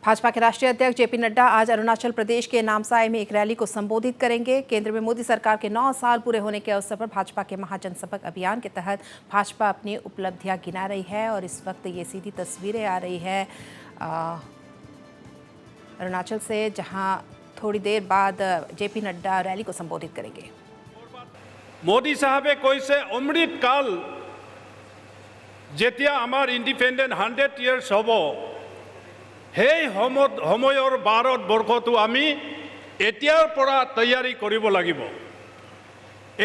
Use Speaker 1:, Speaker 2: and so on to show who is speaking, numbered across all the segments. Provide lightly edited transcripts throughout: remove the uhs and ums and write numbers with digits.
Speaker 1: भाजपा के राष्ट्रीय अध्यक्ष जेपी नड्डा आज अरुणाचल प्रदेश के नामसाई में एक रैली को संबोधित करेंगे। केंद्र में मोदी सरकार के 9 साल पूरे होने के अवसर पर भाजपा के महाजनसंपर्क अभियान के तहत भाजपा अपनी उपलब्धियां गिना रही है और इस वक्त ये सीधी तस्वीरें आ रही है अरुणाचल से, जहां थोड़ी देर बाद जेपी नड्डा रैली को संबोधित करेंगे।
Speaker 2: मोदी साहबे कैसे अमृत काल जेतिया आमार इंडिपेंडेंट 100 years हबो সেই সময়ৰ ভাৰতবৰ্ষটো আমি এতিয়াৰ পৰা তৈয়াৰী কৰিব লাগিব।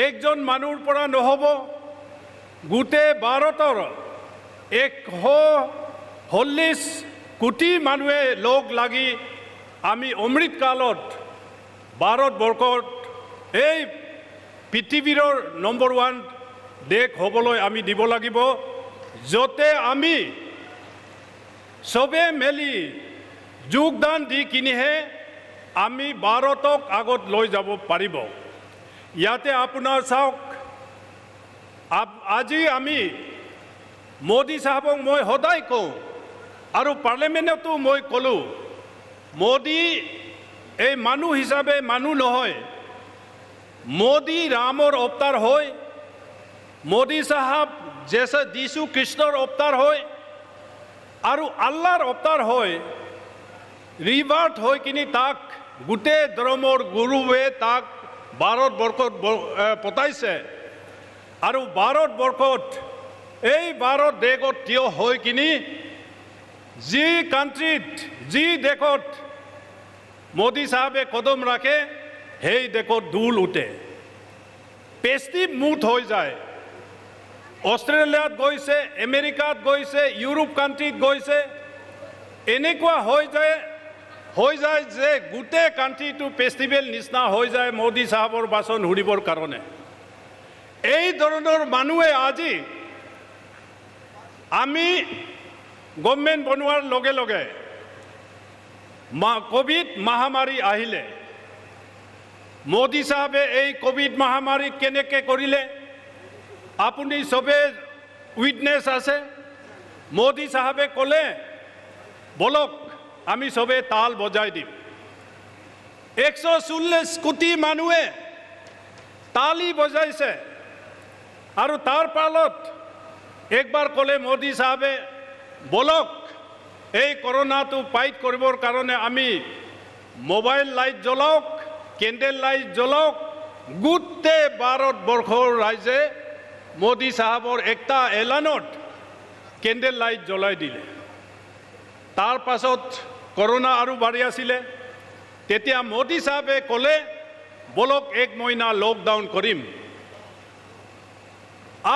Speaker 2: একজন মানুহৰ পৰা নহব, গোটেই ভাৰতৰ 140 কোটি মানুহে লগ লাগি আমি অমৃত কালত ভাৰতবৰ্ষত এই পৃথিৱীৰ নম্বৰ 1 দেশ হ'বলৈ আমি দিব লাগিব, যতে আমি সবে মিলি যোগদান দি কিনিহে আমি ভাৰতক আগত লৈ যাব পাৰিব। ইয়াতে আপোনাৰ চাওক, আজি আমি মোদী সাহেবক মই সদায় কওঁ আৰু পাৰ্লিমেণ্টতো মই ক'লোঁ, মোদী এই মানুহ হিচাপে মানুহ নহয়, মোদী ৰামৰ অৱতাৰ হয়, মোদী সাহেব যীশু কৃষ্ণৰ অৱতাৰ হয় আৰু আল্লাহৰ অৱতাৰ হয়। ৰিভাৰ্ট হৈ কিনি তাক গোটেই ধৰ্মৰ গুৰুৱে তাক ভাৰতবৰ্ষত পঠাইছে আৰু ভাৰতবৰ্ষত এই ভাৰত দেশত থিয় হৈ কিনি যি কাণ্ট্ৰিত যি দেশত মোদী চাহাবে কদম ৰাখে সেই দেশত ধুল উঠে, পেষ্টিভ মুড হৈ যায়। অষ্ট্ৰেলিয়াত গৈছে, আমেৰিকাত গৈছে, ইউৰোপ কাণ্ট্ৰিত গৈছে, এনেকুৱা হৈ যায় যে গোটেই কাণ্ট্ৰিটো ফেষ্টিভেল নিচিনা হৈ যায় মোদী চাহাবৰ ভাষণ শুনিবৰ কাৰণে। এই ধৰণৰ মানুহে আজি আমি গভৰ্ণমেণ্ট বনোৱাৰ লগে লগে কোভিড মহামাৰী আহিলে, মোদী চাহাবে এই কোভিড মহামাৰী কেনেকৈ কৰিলে আপুনি সবে উইটনেছ আছে। মোদী সাহেবে ক'লে বলক আমি সবে তাল বজাই দিম, 140 কোটি মানুহে তালি বজাইছে আৰু তাৰ পালত একবাৰ ক'লে মোদী সাহেবে বলক এই কৰোনাটো ফাইট কৰিবৰ কাৰণে আমি মোবাইল লাইট জ্বলাওক, কেণ্ডেল লাইট জ্বলাওক। গোটেই ভাৰতবৰ্ষৰ ৰাইজে মোদী সাহেবৰ একটা এলানত কেণ্ডেল লাইট জ্বলাই দিলে। তাৰ পাছত কৰোনা আৰু বাঢ়ি আছিলে, তেতিয়া মোদী সাহেবে ক'লে বলক 1 महीना लॉकडाउन करीम।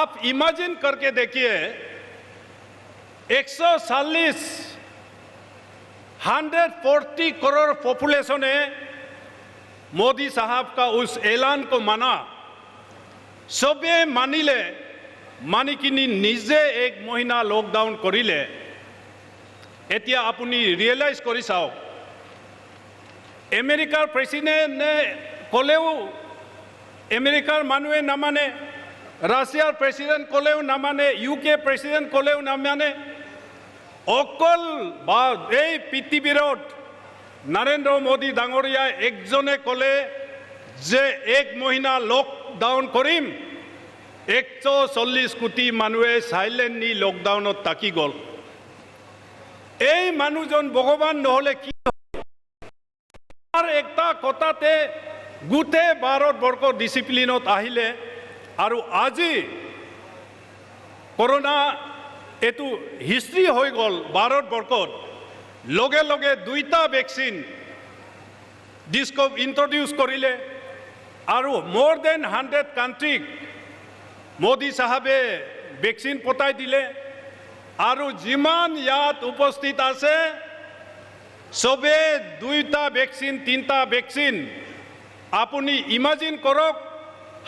Speaker 2: आप इमेजिन करके देखिए, 140 करोड़ पॉपुलेशन है, मोदी साहब का उस ऐलान को माना, सबे मानिले, मानि किनी निजे 1 महीना लॉकडाउन करिले। एतिया आपुनी रियलाइज करि चाওক, अमेरिकार प्रेसिडेंटे कलेও अमेरिकार मानुहे नामाने, राशियार प्रेसिडेंट कलेও नामाने, यूके प्रेसिडेंट कलेও नामाने। अकल এই পৃথিৱীৰত नरेंद्र मोदी डांगरिया एकजने कले जे 1 महीना लॉकडाउन करीम, 140 कोटी मानुहे साइलेंटली लॉकडाउनत ताकी गल। এই মানুহজন ভগৱান নহলে কি একটা কথাতে গোটেই ভাৰতবৰ্ষ ডিসিপ্লিনত আহিলে আৰু আজি কৰোনা এটো হিষ্ট্ৰী হৈ গল ভাৰতবৰ্ষত। লগে লগে 2টা ভ্যাকচিন ইন্ট্রোডিউস করিলে আৰু মোর দেন 100 কান্ট্রিক মোদী সাহেবে ভ্যাকচিন পঠাই দিলে আৰু যিমান ইয়াত উপস্থিত আছে সবে 2টা ভ্যাকচিন 3টা ভ্যাকচিন। আপুনি ইমাজিন কৰক,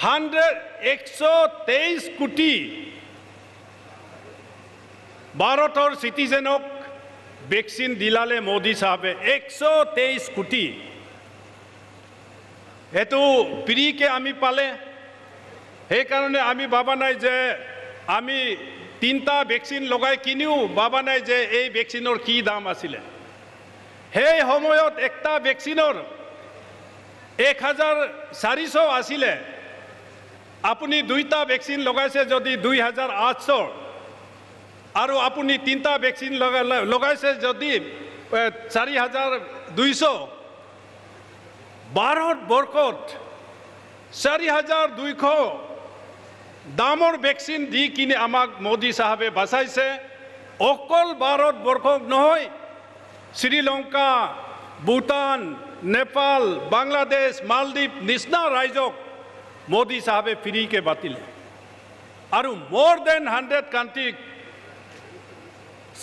Speaker 2: 123 কোটি ভাৰতৰ সিটিজেনক ভ্যাকচিন দিলালে মোদী সাহেবে, 123 কোটি। এটো ফ্ৰীকে আমি পালে, সেইকাৰণে আমি ভাবা নাই যে আমি 3টা ভ্যাকচিন লগাই কিনিও ভাবা নাই যে এই ভ্যাকচিনৰ কি দাম আছিলে। সেই সময়ত একটা ভেকচিনৰ 1400 আছিলে, আপুনি 2টা ভেকচিন লগাইছে যদি 2800, আৰু আপুনি 3টা ভেকচিন লগাইছে যদি 4200। ভাৰতবৰ্ষত 4200 দামৰ ভেকচিন দি কিনে আমাক মোদী সাহেবে বাঁচাইছে। অকল ভাৰতবৰ্ষক নহয়, শ্ৰীলংকা, ভূটান, নেপাল, বাংলাদেশ, মালদ্বীপ নিচিনা ৰাজ্যক मोदी साहब फ्री के बातिले और मोर देन 100 कंट्री,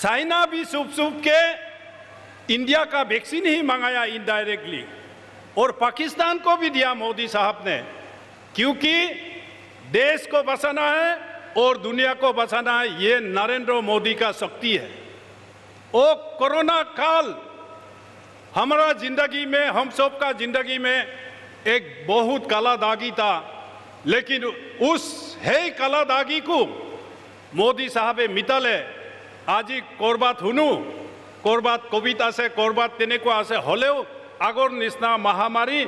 Speaker 2: चाइना भी छुप छुप के इंडिया का वैक्सीन ही मंगाया इनडायरेक्टली, और पाकिस्तान को भी दिया मोदी साहब ने, क्योंकि देश को बचाना है और दुनिया को बचाना है। ये नरेंद्र मोदी का शक्ति है। वो कोरोना काल हमारा जिंदगी में, हम सब का जिंदगी में एक बहुत काला दागी था, लेकिन उस है काला दागी को मोदी साहबे मिटाले। आज कोरबात हुनु, कोरबात कविता से, कोरबात तेनेको आसे हलेও আগৰ নিচিনা মহামাৰী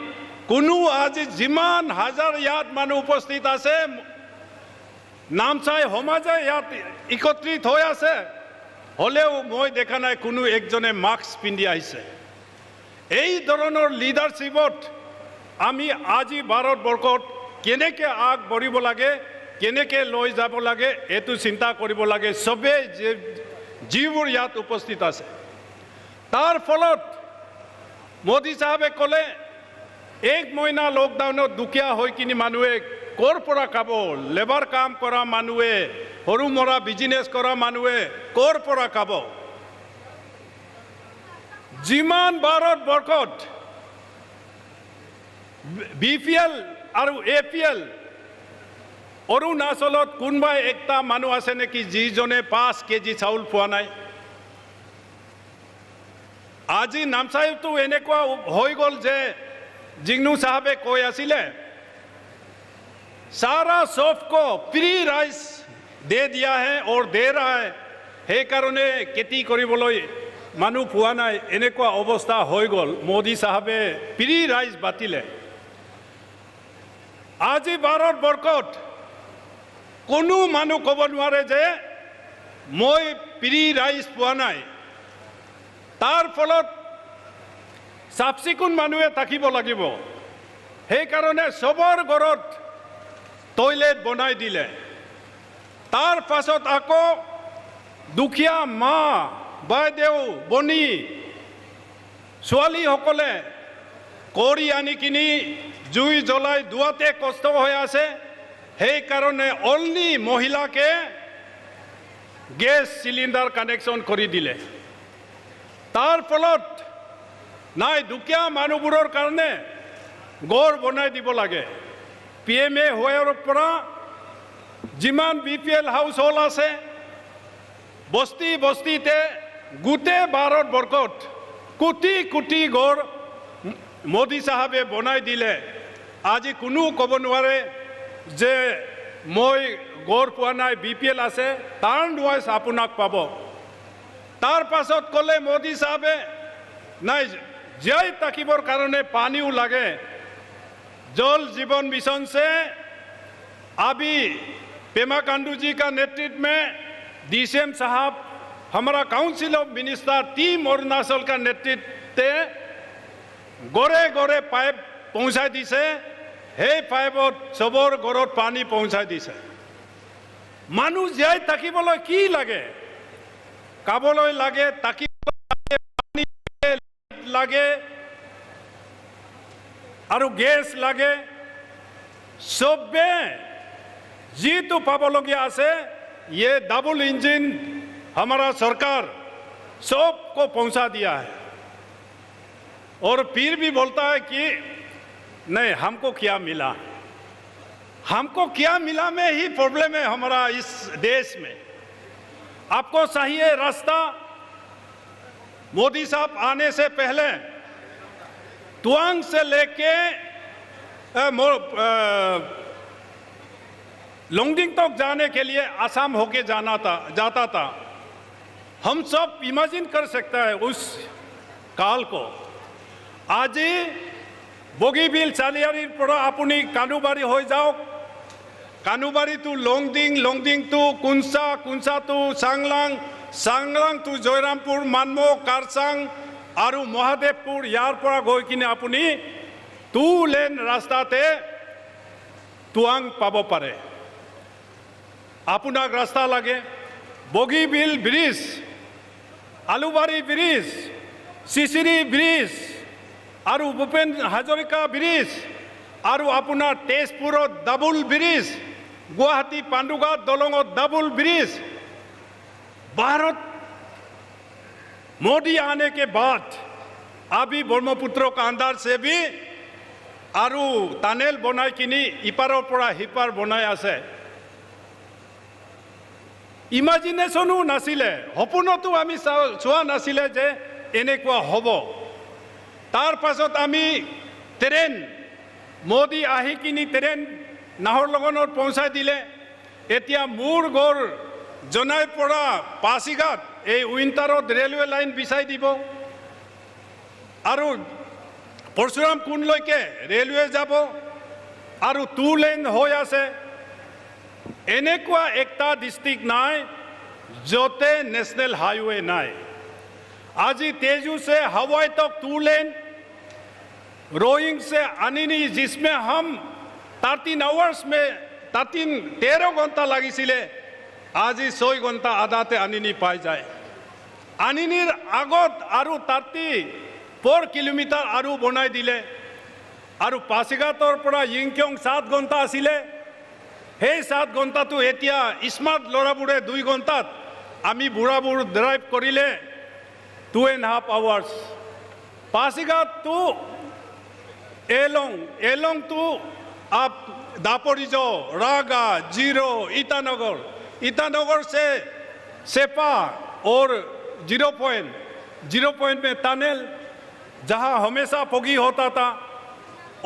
Speaker 2: কোনো আজি যিমান হাজাৰ ইয়াত মানুহ উপস্থিত আছে, নামচাই সমাজে ইয়াত একত্ৰিত হৈ আছে, হলেও মই দেখা নাই কোনো একজনে মাস্ক পিন্ধি আহিছে। এই ধৰণৰ লিডাৰশ্বিপত আমি আজি ভাৰতবৰ্ষত কেনেকৈ আগবাঢ়িব লাগে, কেনেকৈ লৈ যাব লাগে, এইটো চিন্তা কৰিব লাগে সবে যিবোৰ ইয়াত উপস্থিত আছে। তাৰ ফলত মোদী সাহেবে ক'লে 1 মহিনা লকডাউনত দুখীয়া হৈ কিনি মানুহে ক'ৰ পৰা খাব? লেবাৰ কাম কৰা মানুহে, সৰু মৰা বিজনেছ কৰা মানুহে ক'ৰ পৰা খাব? যিমান ভাৰতবৰ্ষত BPL আৰু APL, অৰুণাচলত কোনোবাই একটা মানুহ আছে নেকি যিজনে 5 কেজি চাউল পোৱা নাই? আজি নামচাইতো এনেকুৱা হৈ গ'ল যে জিগ্নু সাহেবে কৈ আছিলে सारा सबको फ्री राइस दे दिया है और दे रहा है, সেইকাৰণে খেতি কৰিবলৈ মানুহ পোৱা নাই, এনেকুৱা অৱস্থা হৈ গ'ল। মোদী সাহেবে ফ্ৰী ৰাইচ বাতিলে। আজি ভাৰতবৰ্ষত কোনো মানুহ ক'ব নোৱাৰে যে মই ফ্ৰী ৰাইচ পোৱা নাই। তাৰ ফলত চাফ চিকুণ মানুহে থাকিব লাগিব, সেইকাৰণে চবৰ ঘৰত টয়লেট বনাই দিলে। তাৰ পাছত আকৌ দুখীয়া মা, বাইদেউ, বনি, ছোৱালীসকলে কৰি আনি কিনি জুই জ্বলাই দুৱাতে কষ্ট হৈ আছে, সেইকাৰণে অনলি মহিলাকে গেছ চিলিণ্ডাৰ কানেকশ্যন কৰি দিলে। তাৰ ফলত নাই দুখীয়া মানুহবোৰৰ কাৰণে ঘৰ বনাই দিব লাগে। PMA হোৱাৰ পৰা যিমান BPL হাউচ হোল্ড আছে, বস্তি বস্তিতে গোটেই ভাৰতবৰ্ষত কোটি কোটি ঘৰ মোদী সাহেবে বনাই দিলে। আজি কোনো ক'ব নোৱাৰে যে মই ঘৰ পোৱা নাই, BPL আছে, টাৰ্ণ ৱাইজ আপোনাক পাব। তাৰ পাছত ক'লে মোদী সাহেবে নাই জীয়াই থাকিবৰ কাৰণে পানীও লাগে। जल जीवन मिशन से अभी पेमा खांडू जी का नेतृत्व में DCM साहब, हमारा council of minister team Arunachal का नेतृत्व गरे गरे पाइप पहुँचाई दिसे। हे पाइपत सबर घरत पानी पहुँचाई दिसे। मानुह जीयाई থাকিবলৈ কি লাগে? খাবলৈ লাগে, থাকিবলৈ পানী লাগে আৰু গেছ লাগে। সবে जीतु पाबलगिया आसे, ये डबल इंजन हमारा सरकार सबको पहुंचा दिया है। और फिर भी बोलता है कि नहीं हमको क्या मिला, हमको क्या मिला में ही प्रॉब्लम है हमारा इस देश में। आपको चाहिए रास्ता। मोदी साहब आने से पहले तुआंग से लेके लोंगडिंग तक जाने के लिए आसाम होके जाता था। हम सब इमेजिन कर सकता है उस কাল কো আজি বগীবিল চালিয়াৰীৰ পৰা আপুনি কানুবাৰী হৈ যাওক Kanubari to Longding to Khonsa Khonsa to Changlang to Jairampur Manmao Kharsang আৰু মহাদেৱপুৰ ইয়াৰ পৰা গৈ কিনে আপুনি 2 লেন ৰাস্তাতে টুৱাং পাব পাৰে আপোনাক ৰাস্তা লাগে Bogibeel bridge Alubari bridge Sisiri bridge আৰু ভূপেন হাজৰিকা ব্ৰিজ আৰু আপোনাৰ তেজপুৰত ডাবল ব্ৰিজ গুৱাহাটী পাণ্ডুঘাট দলঙত ডাবল ब्रिज भारत मोदी आने के बाद अभी ब्रह्मपुत्र का अंदर से भी आरु टानेल बनाई किनी इपारों परा हिपार बनाई आसे इमेजिनेशनो नासिले हपुनतो आमी चुआ नासिले जे एनेकुआ हबो तार पाছত आमी ट्रेन मोदी आहि किनी ट्रेन नाहरलगुনত पहुंचाई दिले एतिया मूर गौर जनाई पड़ा पासीघाट এই উইন্টারত রেলওয়ে লাইন বিছাই দিব আৰু পৰশুৰাম কুণ্ডলৈকে ৰেলওয়ে যাব আৰু 2 লেন হৈ আছে এনেকুৱা একটা ডিস্ট্রিক্ট নাই যতে नेशनल हाईवे নাই আজি तेजू से हवाई तक 2 लेन रोइंग से अनिनी जिसमें हम 13 आवर्स में 13 घंटा লাগিছিলে আজি 6 घंटा आधाते आनिनी पाई जाए आनिनीर आगत आरु 34 किलोमीटर आरु बनाई दिले आरु पासीघाटर परा यिंगक्योंग 7 घंटा आसिले हे 7 घंटा तो एतिया स्मार्ट लराबुरे 2 घंटात आमी बुढ़ाबुर ड्राइव करिले 2.5 आवर्स पासीघाट तो एलोंग तो आप दापोरिजो रागा जीरो ईटानगर से सेपा और 0 पॉइंट में टनल जहां हमेशा फोगी होता था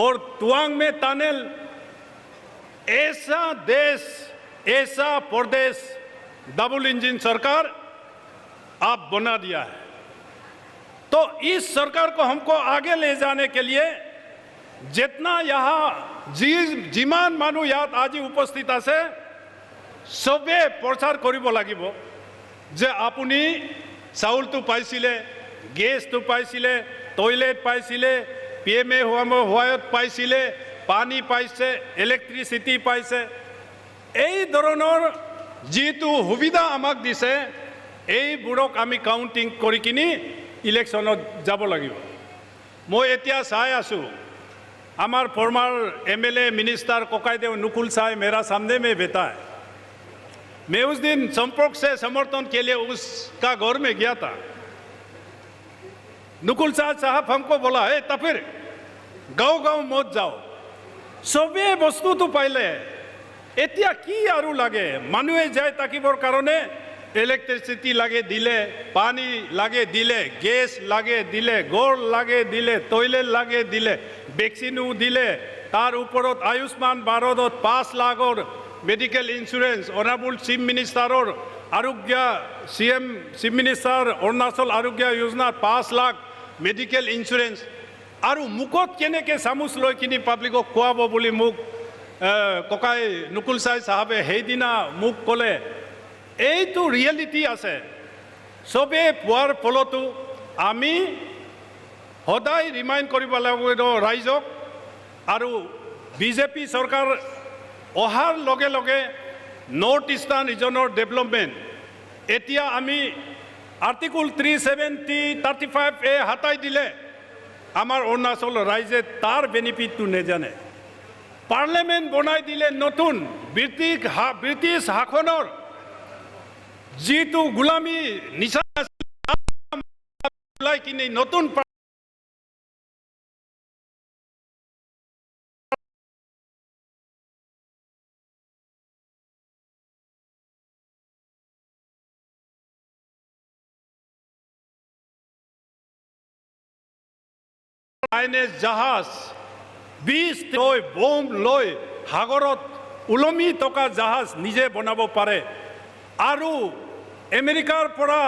Speaker 2: और तुआंग में टनल ऐसा देश ऐसा प्रदेश डबल इंजन सरकार आप बना दिया है तो इस सरकार को हमको आगे ले जाने के लिए जितना यहाँ जिमान मानु याद आज उपस्थित আছে सबे प्रचार करिब লাগিব যে আপুনি চাউলটো পাইছিলে গেছটো পাইছিলে টয়লেট পাইছিলে পিএমএ হোৱায়ত পাইছিলে পানী পাইছে ইলেক্ট্ৰিচিটি পাইছে এই ধৰণৰ যেটো সুবিধা আমাক দিছে এই বুৰক আমি কাউন্টিং কৰি কিনি ইলেকশনত যাব লাগিব মই এতিয়া চাই আছো हमार फॉर्मर एमएलए मिनिस्टर कोकाईदेव नुकुल साहब मेरा सामने में बैठा है मैं उस दिन संपर्क से समर्थन के लिए उसका घर में गया था नुकुल साहब हमको बोला है तो फिर गाँव मत जाओ सबे बस्तु तो पाइले एतिया की आरु लागे मानुहे जाए ताकिबर कारणे इलेक्ट्रिसिटी लागे दिले पानी लागे दिले गैस लागे दिले गोड़ लागे दिले टॉयलेट लागे दिले वैक्सीनो दिले तार ऊपरत आयुष्मान भारतत 5 Lakhar medical insurance honourable chief मिनिस्टारर आरोग्य CM chief minister Arunachal Arogya Yojana 5 lakh medical insurance और मुखत केनेके चामुच लय किनी पाब्लिকক खुआब बोली मुक ककाई नुकुल साहबे हेदिना मुक कले এইটো ৰিয়েলিটি আছে সবে পোৱাৰ ফলতো আমি সদায় ৰিমাইণ্ড কৰিব লাগিব ৰাইজক আৰু বিজেপি চৰকাৰ অহাৰ লগে লগে নৰ্থ ইষ্টাৰ্ণ ৰিজনৰ ডেভেলপমেণ্ট এতিয়া আমি আৰ্টিকল 370-35A হাতাই দিলে আমাৰ অৰুণাচল ৰাইজে তাৰ বেনিফিটটো নেজানে পাৰ্লিমেণ্ট বনাই দিলে নতুন ব্ৰিটিছ শাসনৰ जीतु गुलामी निशा किनी नतुन जहाज 20 लय बम लय सागरत उलमी टका जहाज निजे बनाब पारे आरु আমেৰিকাৰ পৰা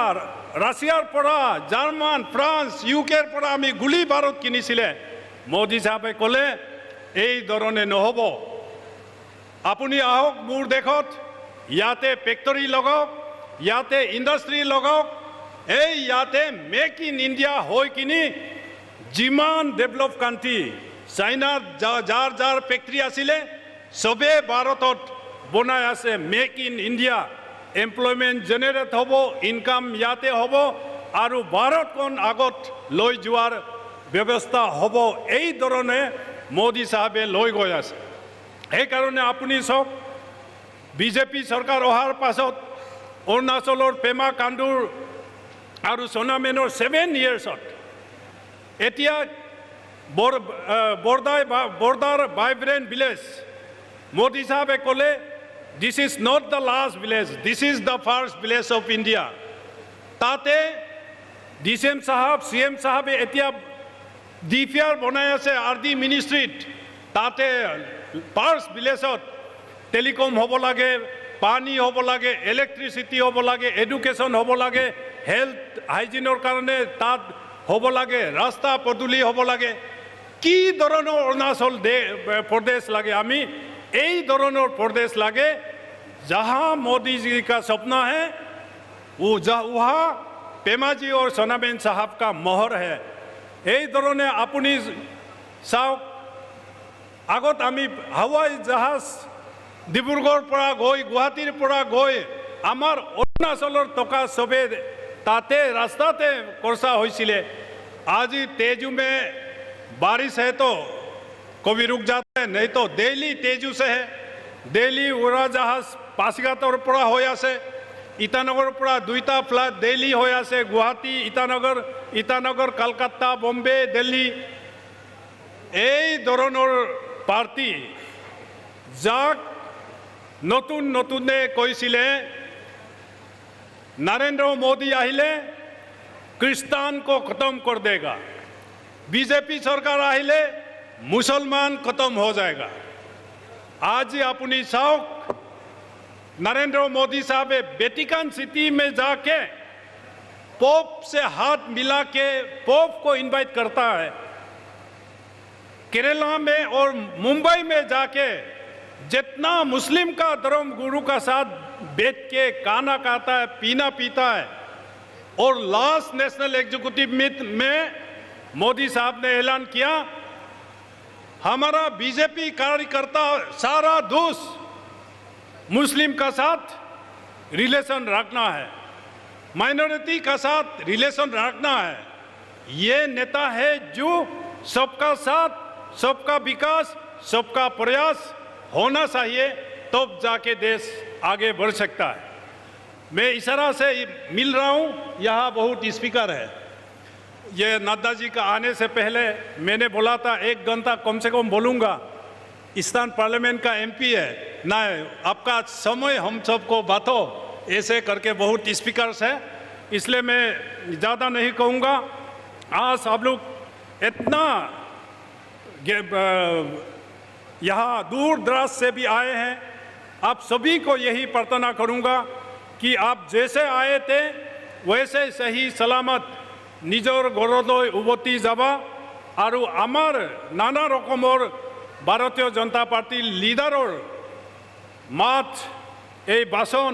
Speaker 2: ৰাছিয়াৰ পৰা জাৰ্মান ফ্ৰান্স ইউকেৰ পৰা আমি গুলি বাৰুদ কিনিছিলে মোদী সাহেবে ক'লে এই ধৰণে নহ'ব আপুনি আহক মোৰ দেশত ইয়াতে ফেক্টৰী লগাওক ইয়াতে ইণ্ডাষ্ট্ৰী লগাওক এই ইয়াতে মেক ইন ইণ্ডিয়া হৈ কিনি যিমান ডেভেলপ কাণ্ট্ৰি চাইনাৰ যাৰ যাৰ ফেক্টৰী আছিলে চবে ভাৰতত বনাই আছে make in India employment generate হ'ব ইনকাম ইয়াতে হ'ব আৰু ভাৰতখন আগত লৈ যোৱাৰ ব্যৱস্থা হ'ব এই ধৰণে মোদী সাহেবে লৈ গৈ আছে সেইকাৰণে আপুনি চাওক বিজেপি চৰকাৰ অহাৰ পাছত অৰুণাচলৰ পেমা কাণ্ডুৰ আৰু সোনামেনৰ 7 ইয়াৰ্ছত এতিয়া বৰ্ডাৰ ভাইব্ৰেণ্ট ভিলেজ মোদী সাহেবে ক'লে this is not the last village this is the first village of India তাতে ডিচিএম সাহেব চিএম সাহেবে এতিয়া ডিপিআৰ বনাই আছে RD মিনিষ্ট্ৰীত তাতে ফাৰ্ষ্ট ভিলেজত টেলিকম হ'ব লাগে পানী হ'ব লাগে ইলেক্ট্ৰিচিটি হ'ব লাগে এডুকেশ্যন হ'ব লাগে হেল্থ হাইজিনৰ কাৰণে তাত হ'ব লাগে ৰাস্তা পদূলি হ'ব লাগে কি ধৰণৰ অৰুণাচল প্ৰদেশ লাগে আমি এই ধৰণৰ প্ৰদেশ লাগে जहां मोदी जी का सपना है वहाँ पेमा जी और सोनाबेन साहब का मोहर है এই ধৰণে আপুনি চাওক আগত আমি হাৱাই জাহাজ ডিব্ৰুগড়ৰ পৰা গৈ গুৱাহাটীৰ পৰা গৈ আমাৰ অৰুণাচলৰ টকা চবে তাতে ৰাস্তাতে খৰচা হৈছিলে আজি तेजू में बारिश है तो कभी रुक जाता है नहीं तो दिल्ली तेजू से है दिल्ली उड़ाजाहाज पासीघाटर পৰা হৈ আছে ইটানগৰৰ পৰা 2টা ফ্লাইট দিল্লী হৈ আছে গুৱাহাটী ইটানগৰ কলকাতা বম্বে দিল্লী এই ধৰণৰ পাৰ্টি যাক নতুনে কৈছিলে नरेंद्र मोदी আহিলে খ্ৰীষ্টান को खत्म कर देगा बीजेपी सरकार আহিলে मुसलमान खत्म हो जाएगा आज अपनी साउक नरेंद्र मोदी साहब वेटिकन सिटी में जाके पोप से हाथ मिला के पोप को इनवाइट करता है केरला में और मुंबई में जाके जितना मुस्लिम का धर्म गुरु का साथ बैठ के खाना खाता है पीना पीता है और लास्ट नेशनल एग्जीक्यूटिव मीट में मोदी साहब ने ऐलान किया हमारा बीजेपी कार्यकर्ता सारा दोस्त मुस्लिम का साथ रिलेशन रखना है माइनॉरिटी का साथ रिलेशन रखना है ये नेता है जो सबका साथ सबका विकास सबका प्रयास होना चाहिए तब जाके देश आगे बढ़ सकता है मैं इशारा से मिल रहा हूँ यहाँ बहुत स्पीकर है ये नड्डा जी का आने से पहले मैंने बोला था 1 घंटा कम से कम बोलूँगा ईस्टर्न पार्लियामेंट का MP है ना आपका समय हम सबको बातों ऐसे करके बहुत स्पीकर्स है इसलिए मैं ज़्यादा नहीं कहूँगा आज आप लोग इतना यहाँ दूर दराज से भी आए हैं आप सभी को यही प्रार्थना करूँगा कि आप जैसे आए थे वैसे सही सलामत निजर घरলৈ उभতি যাবা আৰু আমাৰ নানা ৰকমৰ ভাৰতীয় জনতা পাৰ্টিৰ লিডাৰৰ মাত এই ভাষণ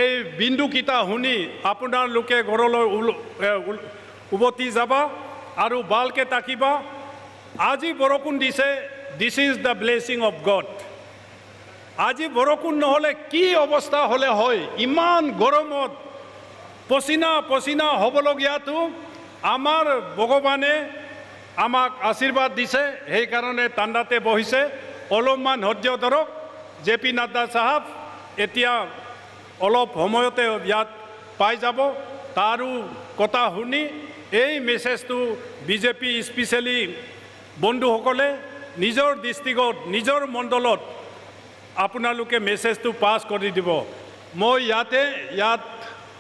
Speaker 2: এই বিন্দুকিটা শুনি আপোনালোকে ঘৰলৈ উভতি যাবা আৰু ভালকৈ থাকিবা আজি বৰষুণ দিছে this is the blessing of god আজি বৰষুণ নহ'লে কি অৱস্থা হ'লে হয় ইমান গৰমত পচিনা হ'বলগীয়াটো আমাৰ ভগৱানে আমাক আশীৰ্বাদ দিছে সেইকাৰণে ঠাণ্ডাতে বহিছে অলপমান ধৈৰ্য ধৰক JP নাড্ডা সাহেব এতিয়া অলপ সময়তে ইয়াত পাই যাব তাৰো কথা শুনি এই মেছেজটো বিজেপি স্পেচিয়েলি বন্ধুসকলে নিজৰ ডিষ্ট্ৰিক্টত নিজৰ মণ্ডলত আপোনালোকে মেছেজটো পাছ কৰি দিব মই ইয়াত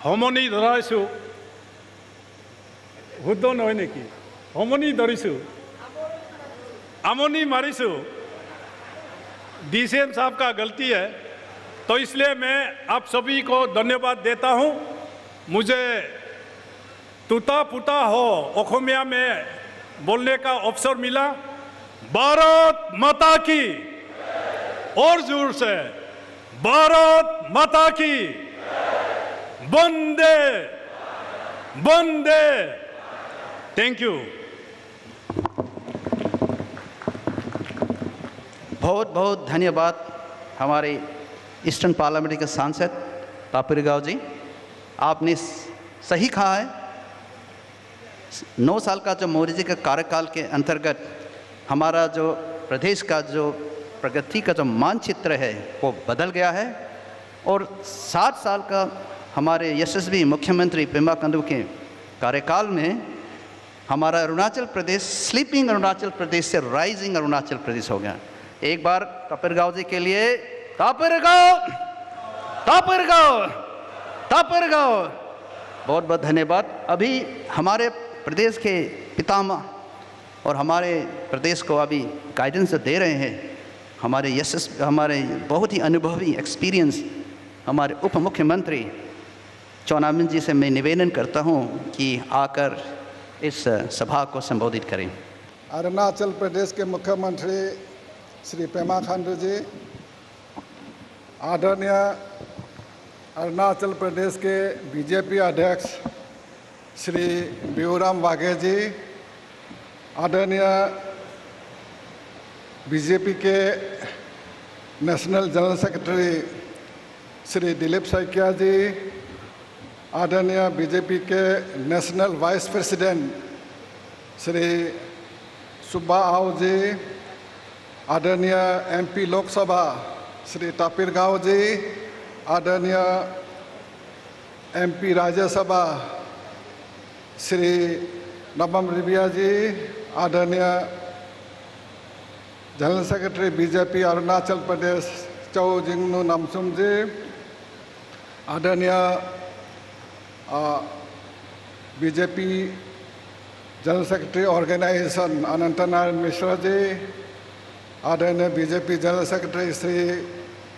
Speaker 2: সমনি ধৰাইছোঁ শুদ্ধ নহয় নেকি সমনি ধৰিছোঁ আমনি मारिसु DCM साहब का गलती है तो इसलिए मैं आप सभी को धन्यवाद देता हूं मुझे टूटा फूटा हो ओखमिया में बोलने का अवसर मिला। भारत माता की, और जोर से भारत माता की, वंदे वंदे। Thank you.
Speaker 3: बहुत बहुत धन्यवाद हमारे ईस्टर्न पार्लियामेंट के सांसद तापिर गाव जी। आपने सही कहा है, 9 साल का जो मोदी जी के कार्यकाल के अंतर्गत हमारा जो प्रदेश का जो प्रगति का जो मानचित्र है वो बदल गया है, और 7 साल का हमारे यशस्वी मुख्यमंत्री पेमा खांडू के कार्यकाल में हमारा अरुणाचल प्रदेश स्लीपिंग अरुणाचल प्रदेश से राइजिंग अरुणाचल प्रदेश हो गया। एक बार तापिर गाव जी के लिए तापिर गाव, तापिर गाव, तापिर गाव, बहुत बहुत धन्यवाद। अभी हमारे प्रदेश के पितामह और हमारे प्रदेश को अभी गाइडेंस दे रहे हैं हमारे बहुत ही अनुभवी एक्सपीरियंस हमारे उप मुख्यमंत्री चौनामिन जी से मैं निवेदन करता हूं कि आकर इस सभा को संबोधित करें।
Speaker 4: अरुणाचल प्रदेश के मुख्यमंत्री श्री पेमा खांडू जी, आदरणीय अरुणाचल प्रदेश के बीजेपी अध्यक्ष श्री बियूराम वाघे जी, आदरणीय बीजेपी के national general secretary Shri Dilip Saikia ji, आदरणीय बीजेपी के national vice president Shri Subba Ao ji, आदरणीय एमपी लोकसभा श्री तापिर गाव जी, आदरणीय एमपी राज्यसभा श्री नबम रिबिया जी, आदरणीय general secretary BJP Arunachal Pradesh Chow Jingnu Namchoom ji, आदरणीय BJP general secretary organisation Anant Narayan Mishra ji, आदरणीय BJP general secretary Shri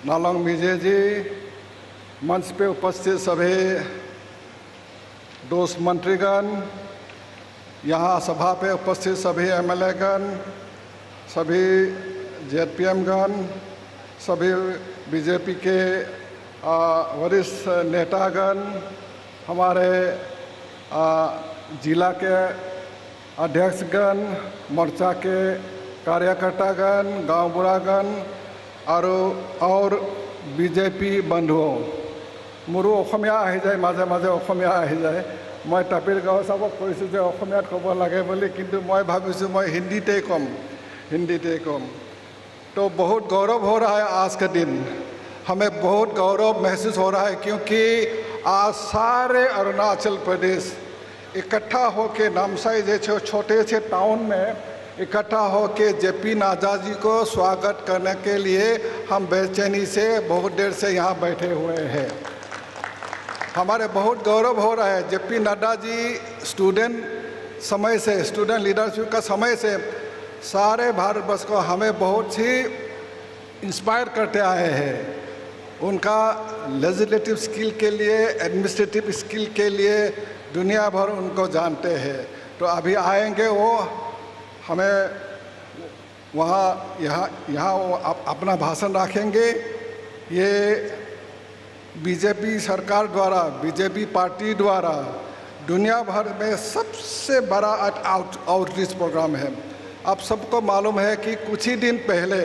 Speaker 4: Nalong Mize ji, मंच पे उपस्थित सभी दोस्त मंत्रीगण, यहाँ सभा पे उपस्थित सभी एमएलएगण, सभी जेडपीएमगण, सभी बीजेपी के वरिष्ठ नेतागण, हमारे जिला के अध्यक्षगण, मोर्चा के कार्यकर्तागण, गांव बुढ़ागण और बीजेपी बंधुओं, मोरू अखमिया आहि जाए माजे माजे अखमिया आहि जाए। मैं तापिर गाव साहब कैसे जो अखमियात कब लगे बोली, किंतु मैं भाविशु मैं हिंदीते कम। तो बहुत गौरव हो रहा है आज के दिन, हमें बहुत गौरव महसूस हो रहा है, क्योंकि आज सारे अरुणाचल प्रदेश इकट्ठा होके नामसाई जैसे छोटे से टाउन में इकट्ठा होके जेपी नड्डा जी को स्वागत करने के लिए हम बेचैनी से बहुत देर से यहाँ बैठे हुए हैं। हमारे बहुत गौरव हो रहा है। JP Nadda ji student leadership का समय से सारे भारतवर्ष को हमें बहुत ही इंस्पायर करते आए हैं। उनका लेजिस्लेटिव स्किल के लिए, एडमिनिस्ट्रेटिव स्किल के लिए दुनिया भर उनको जानते हैं। तो अभी आएंगे वो, हमें यहाँ वो अपना भाषण रखेंगे। ये बीजेपी सरकार द्वारा, बीजेपी पार्टी द्वारा दुनिया भर में सबसे बड़ा आउटरीच प्रोग्राम है। आप सबको मालूम है कि कुछ ही दिन पहले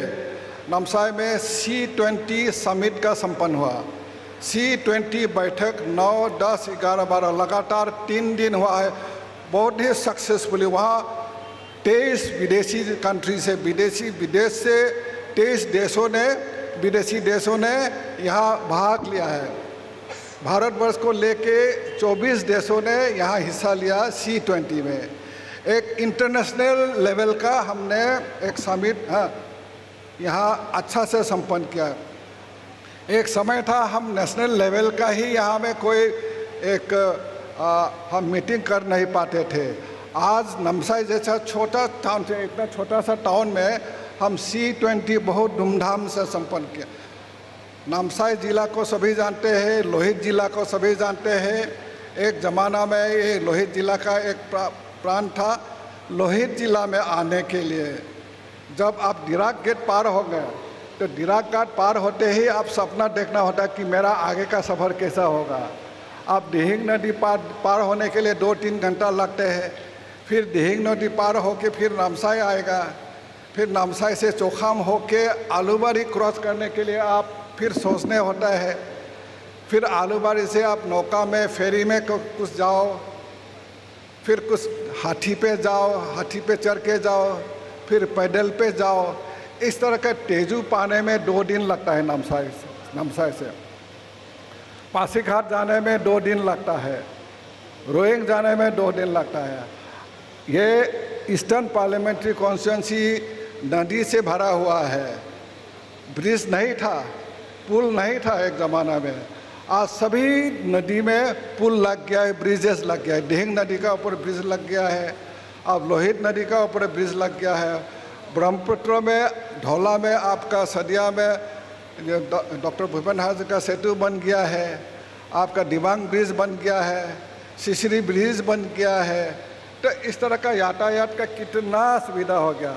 Speaker 4: नामसाई में C20 समिट का संपन्न हुआ। C20 बैठक 9, 10, 11, 12 लगातार 3 दिन हुआ है, बहुत ही सक्सेसफुली। वहाँ 23 विदेशी कंट्री से विदेश से 23 विदेशी देशों ने यहाँ भाग लिया है। भारतवर्ष को लेके 24 देशों ने यहाँ हिस्सा लिया C20 में। एक इंटरनेशनल लेवल का हमने एक समिट यहाँ अच्छा से संपन्न किया। एक समय था हम नेशनल लेवल का ही यहाँ में कोई हम मीटिंग कर नहीं पाते थे। आज नामसाई जैसा छोटा टाउन से, इतना छोटा सा टाउन में हम C20 बहुत धूमधाम से संपन्न किया। नामसाई जिला को सभी जानते हैं, लोहित जिला को सभी जानते हैं। एक ज़माना में ये लोहित जिला का एक प्रांत था। लोहित जिला में आने के लिए जब आप डिराक गेट पार हो गए तो डिराक घाट पार होते ही आप सपना देखना होता कि मेरा आगे का सफ़र कैसा होगा। आप दिहिंग नदी पार होने के लिए 2-3 घंटा लगते हैं। फिर दिहिंग नदी पार होके फिर नामसाई आएगा, फिर नामसाई से चोखाम होके आलूबारी क्रॉस करने के लिए आप फिर सोचने होता है। फिर आलूबारी से आप नौका में फेरी में कुछ जाओ, फिर कुछ हाथी पे जाओ, हाथी पे चढ़ के जाओ, फिर पैदल पे जाओ। इस तरह का तेजू पाने में 2 दिन लगता है। नामसाई से पासीघाट जाने में 2 दिन लगता है, रोइंग जाने में 2 दिन लगता है। ये ईस्टर्न पार्लियामेंट्री कॉन्स्टिट्यूंसी नदी से भरा हुआ है। ब्रिज नहीं था, पुल नहीं था एक ज़माना में। आज सभी नदी में पुल लग गया है, ब्रिजेस लग गया है। दिहिंग नदी का ऊपर ब्रिज लग गया है, अब लोहित नदी का ऊपर ब्रिज लग गया है। ब्रह्मपुत्र में, ढोला में, आपका सदिया में डॉक्टर भूपेन हाजरिका का सेतु बन गया है, आपका दिबांग ब्रिज बन गया है, सिसरी ब्रिज बन गया है। तो इस तरह का यातायात का कितना सुविधा हो गया।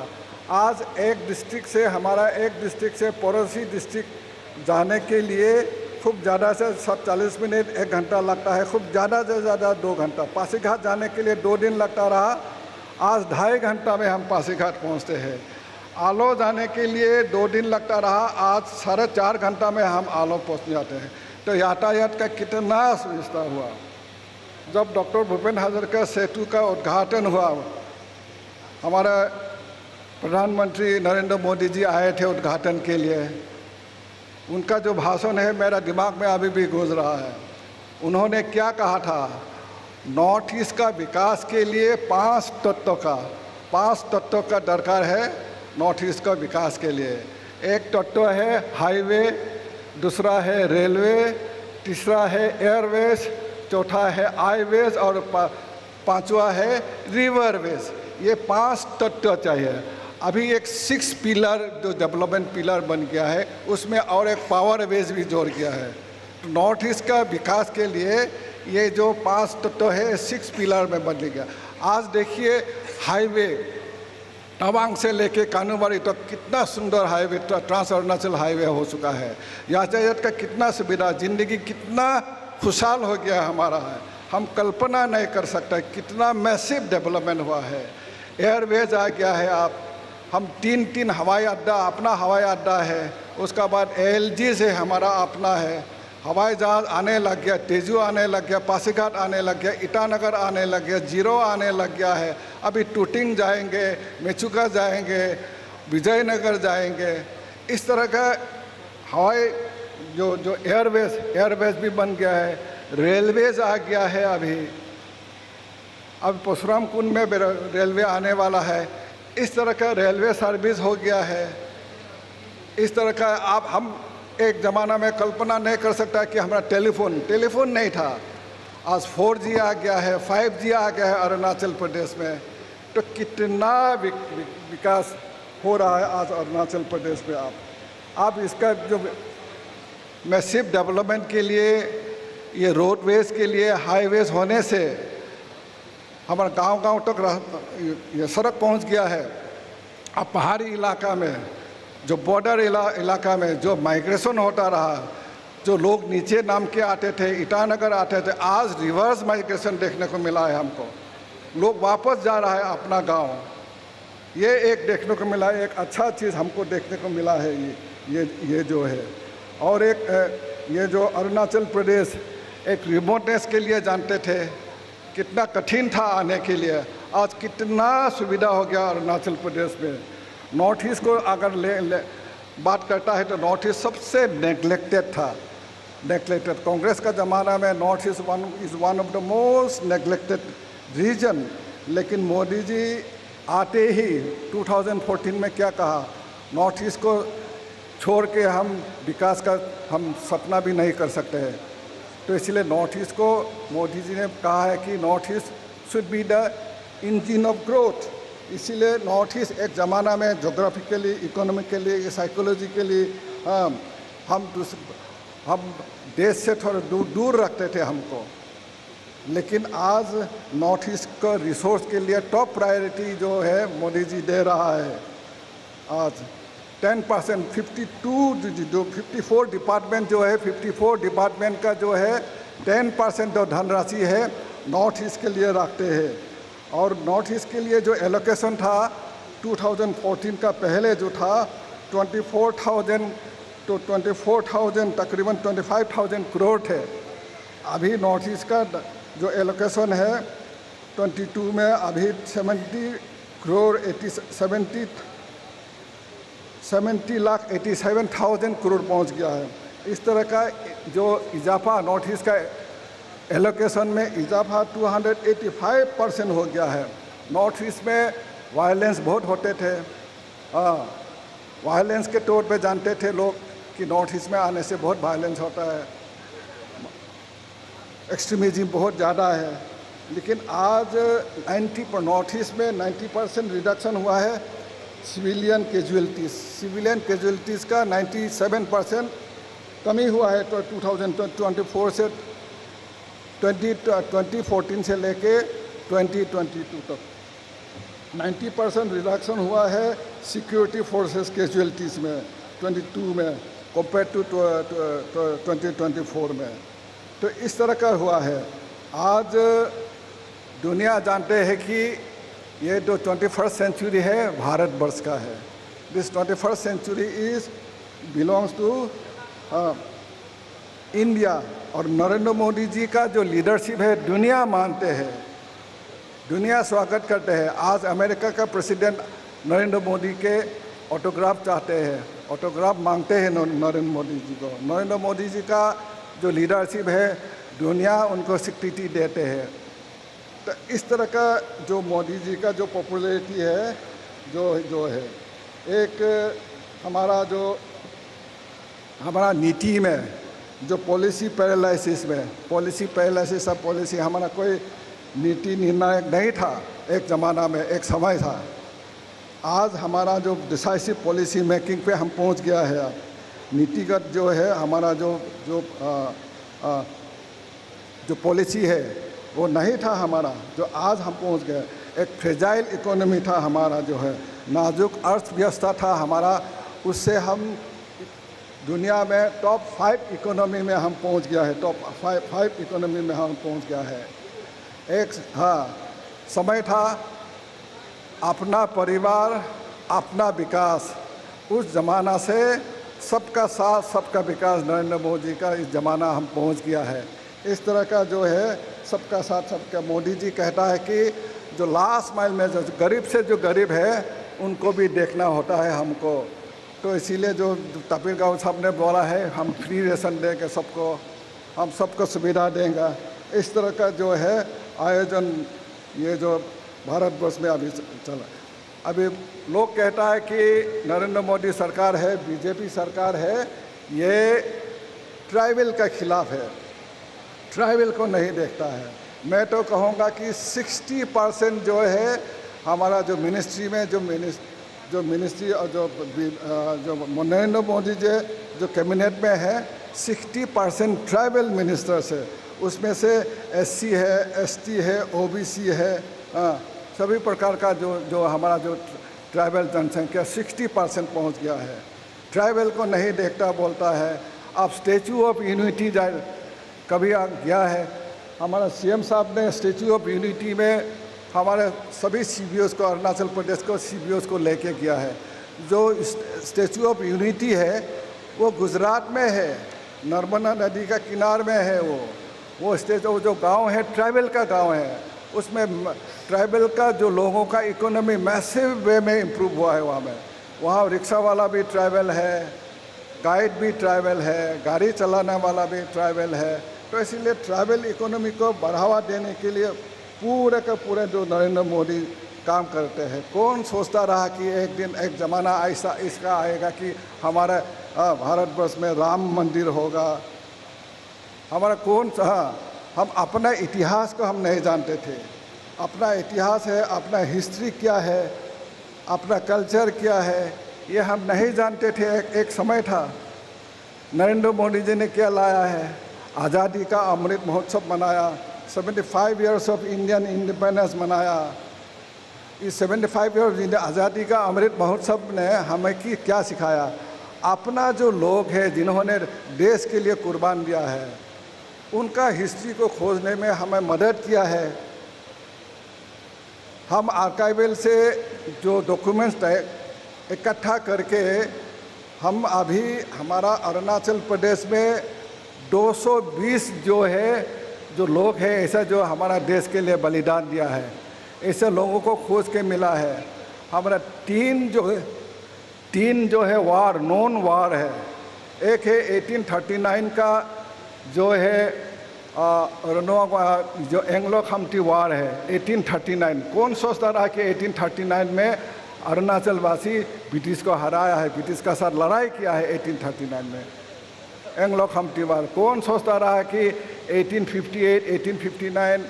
Speaker 4: आज एक डिस्ट्रिक्ट से, हमारा एक डिस्ट्रिक्ट से पड़ोसी डिस्ट्रिक्ट जाने के लिए खूब ज़्यादा से 40 मिनट 1 घंटा लगता है, खूब ज़्यादा से ज़्यादा 2 घंटा। पासीघाट जाने के लिए 2 दिन लगता रहा, आज 2.5 घंटा में हम पासीघाट पहुंचते हैं। आलो जाने के लिए 2 दिन लगता रहा, आज 4.5 घंटा में हम आलो पहुंच जाते हैं। तो यातायात का कितना सुविधा हुआ। जब डॉक्टर भूपेन हाजरिका सेतु का उद्घाटन हुआ, हमारा प्रधानमंत्री नरेंद्र मोदी जी आए थे उद्घाटन के लिए। उनका जो भाषण है मेरा दिमाग में अभी भी गूंज रहा है। उन्होंने क्या कहा था, नॉर्थ ईस्ट का विकास के लिए 5 तत्वों का दरकार है। नॉर्थ ईस्ट का विकास के लिए एक तत्व है हाईवे, दूसरा है रेलवे, तीसरा है एयरवेज, चौथा है आईवेज और 5वां है रिवरवेज। ये 5 तत्व चाहिए। अभी एक 6 पिलर जो डेवलपमेंट पिलर बन गया है, उसमें और एक पावर वेज भी जोड़ गया है। तो नॉर्थ ईस्ट का विकास के लिए ये जो 5 तत्व है 6 पिलर में बन गया। आज देखिए हाईवे तवांग से लेके कानूबारी तक कितना सुंदर हाईवे, ट्रांस अरुणाचल हाईवे हो चुका है। यातायात का कितना सुविधा, ज़िंदगी कितना खुशहाल हो गया हमारा है, हम कल्पना नहीं कर सकते कितना मैसिव डेवलपमेंट हुआ है। एयरवेज आ गया है। आप हम 3 हवाई अड्डा, अपना हवाई अड्डा है। उसका बाद ALG से हमारा अपना है। हवाई जहाज़ आने लग गया, तेजू आने लग गया, पासीघाट आने लग गया, ईटानगर आने लग गया, जीरो आने लग गया है। अभी टूटिंग जाएंगे, मेचुका जाएंगे, विजयनगर जाएंगे। इस तरह का हवाई जो एयरवेज भी बन गया है। रेलवेज आ गया है। अब परशुराम कुंड में रेलवे आने वाला है। इस तरह का रेलवे सर्विस हो गया है। इस तरह का हम एक ज़माना में कल्पना नहीं कर सकता कि हमारा टेलीफोन नहीं था। आज 4G आ गया है, 5G आ गया है अरुणाचल प्रदेश में। तो कितना विकास हो रहा है आज अरुणाचल प्रदेश में। आप इसका जो मैसिव डेवलपमेंट के लिए, ये रोडवेज के लिए, हाईवेज होने से हमारा गांव तक ये सड़क पहुंच गया है। अब पहाड़ी इलाका में, जो बॉर्डर इलाका में जो माइग्रेशन होता रहा, जो लोग नीचे नाम के आते थे, ईटानगर आते थे, आज रिवर्स माइग्रेशन देखने को मिला है हमको। लोग वापस जा रहा है अपना गांव। ये एक देखने को मिला है, एक अच्छा चीज़ हमको देखने को मिला है ये जो है। और एक ये जो अरुणाचल प्रदेश एक रिमोटनेस के लिए जानते थे, कितना कठिन था आने के लिए, आज कितना सुविधा हो गया अरुणाचल प्रदेश में। नॉर्थ ईस्ट को अगर बात करता है तो नॉर्थ ईस्ट सबसे नेग्लेक्टेड था। कांग्रेस का ज़माना में north east is one of the most neglected region. लेकिन मोदी जी आते ही 2014 में क्या कहा, नॉर्थ ईस्ट को छोड़ के हम विकास का हम सपना भी नहीं कर सकते हैं। तो इसलिए नॉर्थ ईस्ट को मोदी जी ने कहा है कि north east should be the engine of growth. इसीलिए नॉर्थ ईस्ट एक ज़माना में जोग्राफिकली, इकोनॉमिकली, साइकोलॉजिकली हम देश से थोड़ा दूर रखते थे हमको। लेकिन आज नॉर्थ ईस्ट को रिसोर्स के लिए टॉप प्रायोरिटी जो है मोदी जी दे रहा है। आज 10% 54 डिपार्टमेंट जो है 54 डिपार्टमेंट का जो है 10% जो धनराशि है नॉर्थ ईस्ट के लिए रखते हैं। और नॉर्थ ईस्ट के लिए जो एलोकेशन था 2014 का पहले जो था 24,000 तो 24,000 तकरीबन 25,000 करोड़ थे। अभी नॉर्थ ईस्ट का जो एलोकेशन है 22 में अभी 70,87,000 करोड़ पहुंच गया है। इस तरह का जो इजाफा नॉर्थ ईस्ट का एलोकेशन में इजाफा 285% हो गया है। नॉर्थ ईस्ट में वायलेंस बहुत होते थे, वायलेंस के तौर पे जानते थे लोग कि नॉर्थ ईस्ट में आने से बहुत वायलेंस होता है, एक्सट्रीमिज्म बहुत ज़्यादा है। लेकिन आज नॉर्थ ईस्ट में 90% रिडक्शन हुआ है सिविलियन कैजुअलिटीज़ का 97% कमी हुआ है। तो 2024 से 2014 से लेके 2022 तक 90% रिडक्शन हुआ है सिक्योरिटी फोर्सेस कैजुअलिटीज़ में 22 में कंपेयर टू 2024 में। तो इस तरह का हुआ है। आज दुनिया जानते हैं कि ये जो 21st सेंचुरी है भारतवर्ष का है। This 21st century belongs to India. और नरेंद्र मोदी जी का जो लीडरशिप है दुनिया मानते हैं, दुनिया स्वागत करते हैं। आज अमेरिका का प्रेसिडेंट नरेंद्र मोदी के ऑटोग्राफ चाहते हैं, ऑटोग्राफ मांगते हैं नरेंद्र मोदी जी को। नरेंद्र मोदी जी का जो लीडरशिप है दुनिया उनको स्वीकृति देते हैं। तो इस तरह का जो मोदी जी का जो पॉपुलैरिटी है जो है एक हमारा नीति में जो पॉलिसी पैरालिसिस अब पॉलिसी हमारा कोई नीति निर्णायक नहीं था एक ज़माना में, एक समय था। आज हमारा जो डिसाइसिव पॉलिसी मेकिंग पे हम पहुंच गया है। अब नीतिगत जो है हमारा जो पॉलिसी है वो नहीं था हमारा, जो आज हम पहुंच गए। एक फ्रेजाइल इकोनॉमी था हमारा, जो है नाजुक अर्थव्यवस्था था हमारा, उससे हम दुनिया में टॉप 5 इकोनॉमी में हम पहुंच गया है, टॉप 5 इकोनॉमी में हम पहुंच गया है। एक समय था अपना परिवार अपना विकास, उस ज़माना से सबका साथ सबका विकास नरेंद्र मोदी का इस ज़माना हम पहुंच गया है। इस तरह का जो है सबका साथ सबका, मोदी जी कहता है कि जो लास्ट माइल में जो गरीब से जो गरीब है उनको भी देखना होता है हमको। तो इसीलिए जो तपीर गाँव साहब ने बोला है हम फ्री रेशन देंगे सबको, हम सबको सुविधा देंगे। इस तरह का जो है आयोजन ये जो भारतवर्ष में अभी चला। अभी लोग कहता है कि नरेंद्र मोदी सरकार है, बीजेपी सरकार है, ये ट्राइबल का खिलाफ है, ट्राइबल को नहीं देखता है। मैं तो कहूँगा कि 60% जो है हमारा जो मिनिस्ट्री में जो मिनिस्ट्री और जो नरेंद्र मोदी जी जो कैबिनेट में है 60% ट्राइबल मिनिस्टर्स है। उसमें से SC है, ST है, OBC है, सभी प्रकार का जो हमारा जो ट्राइबल जनसंख्या 60% पहुंच गया है। ट्राइबल को नहीं देखता, बोलता है। अब स्टैचू ऑफ यूनिटी कभी गया है, हमारा CM साहब ने स्टैचू ऑफ यूनिटी में हमारे सभी CBOs को, अरुणाचल प्रदेश को CBOs को लेके गया है। जो स्टैचू ऑफ यूनिटी है वो गुजरात में है, नर्मदा नदी का किनार में है। वो स्टैचू जो गांव है ट्राइबल का गांव है, उसमें ट्राइबल का जो लोगों का इकोनॉमी मैसिव वे में इम्प्रूव हुआ है। वहाँ रिक्शा वाला भी ट्राइबल है, गाइड भी ट्राइबल है, गाड़ी चलाने वाला भी ट्राइबल है। तो इसीलिए ट्राइबल इकोनॉमी को बढ़ावा देने के लिए पूरे का पूरे जो नरेंद्र मोदी काम करते हैं। कौन सोचता रहा कि एक दिन एक ज़माना ऐसा इसका आएगा कि हमारे भारतवर्ष में राम मंदिर होगा। हमारा हम अपना इतिहास को हम नहीं जानते थे। अपना इतिहास है, अपना हिस्ट्री क्या है, अपना कल्चर क्या है, ये हम नहीं जानते थे। एक समय था। नरेंद्र मोदी जी ने क्या लाया है, आज़ादी का अमृत महोत्सव मनाया, 75 ईयर्स ऑफ इंडियन इंडिपेंडेंस मनाया। इस 75 ईयर्स आज़ादी का अमृत महोत्सव ने हमें क्या सिखाया? अपना जो लोग हैं जिन्होंने देश के लिए कुर्बान दिया है, उनका हिस्ट्री को खोजने में हमें मदद किया है। हम आर्काइवल से जो डॉक्यूमेंट्स इकट्ठा करके हम अभी हमारा अरुणाचल प्रदेश में 220 जो लोग हैं ऐसा जो हमारा देश के लिए बलिदान दिया है, ऐसे लोगों को खोज के मिला है। हमारा तीन जो है वार, नॉन वार है। एक है 1839 का जो है जो एंग्लो खमती वार है 1839। कौन सोचता रहा कि 1839 में अरुणाचल वासी ब्रिटिश को हराया है, ब्रिटिश का साथ लड़ाई किया है 1839 में, एंग्लो खमती वार। कौन सोचता रहा कि 1858, 1859,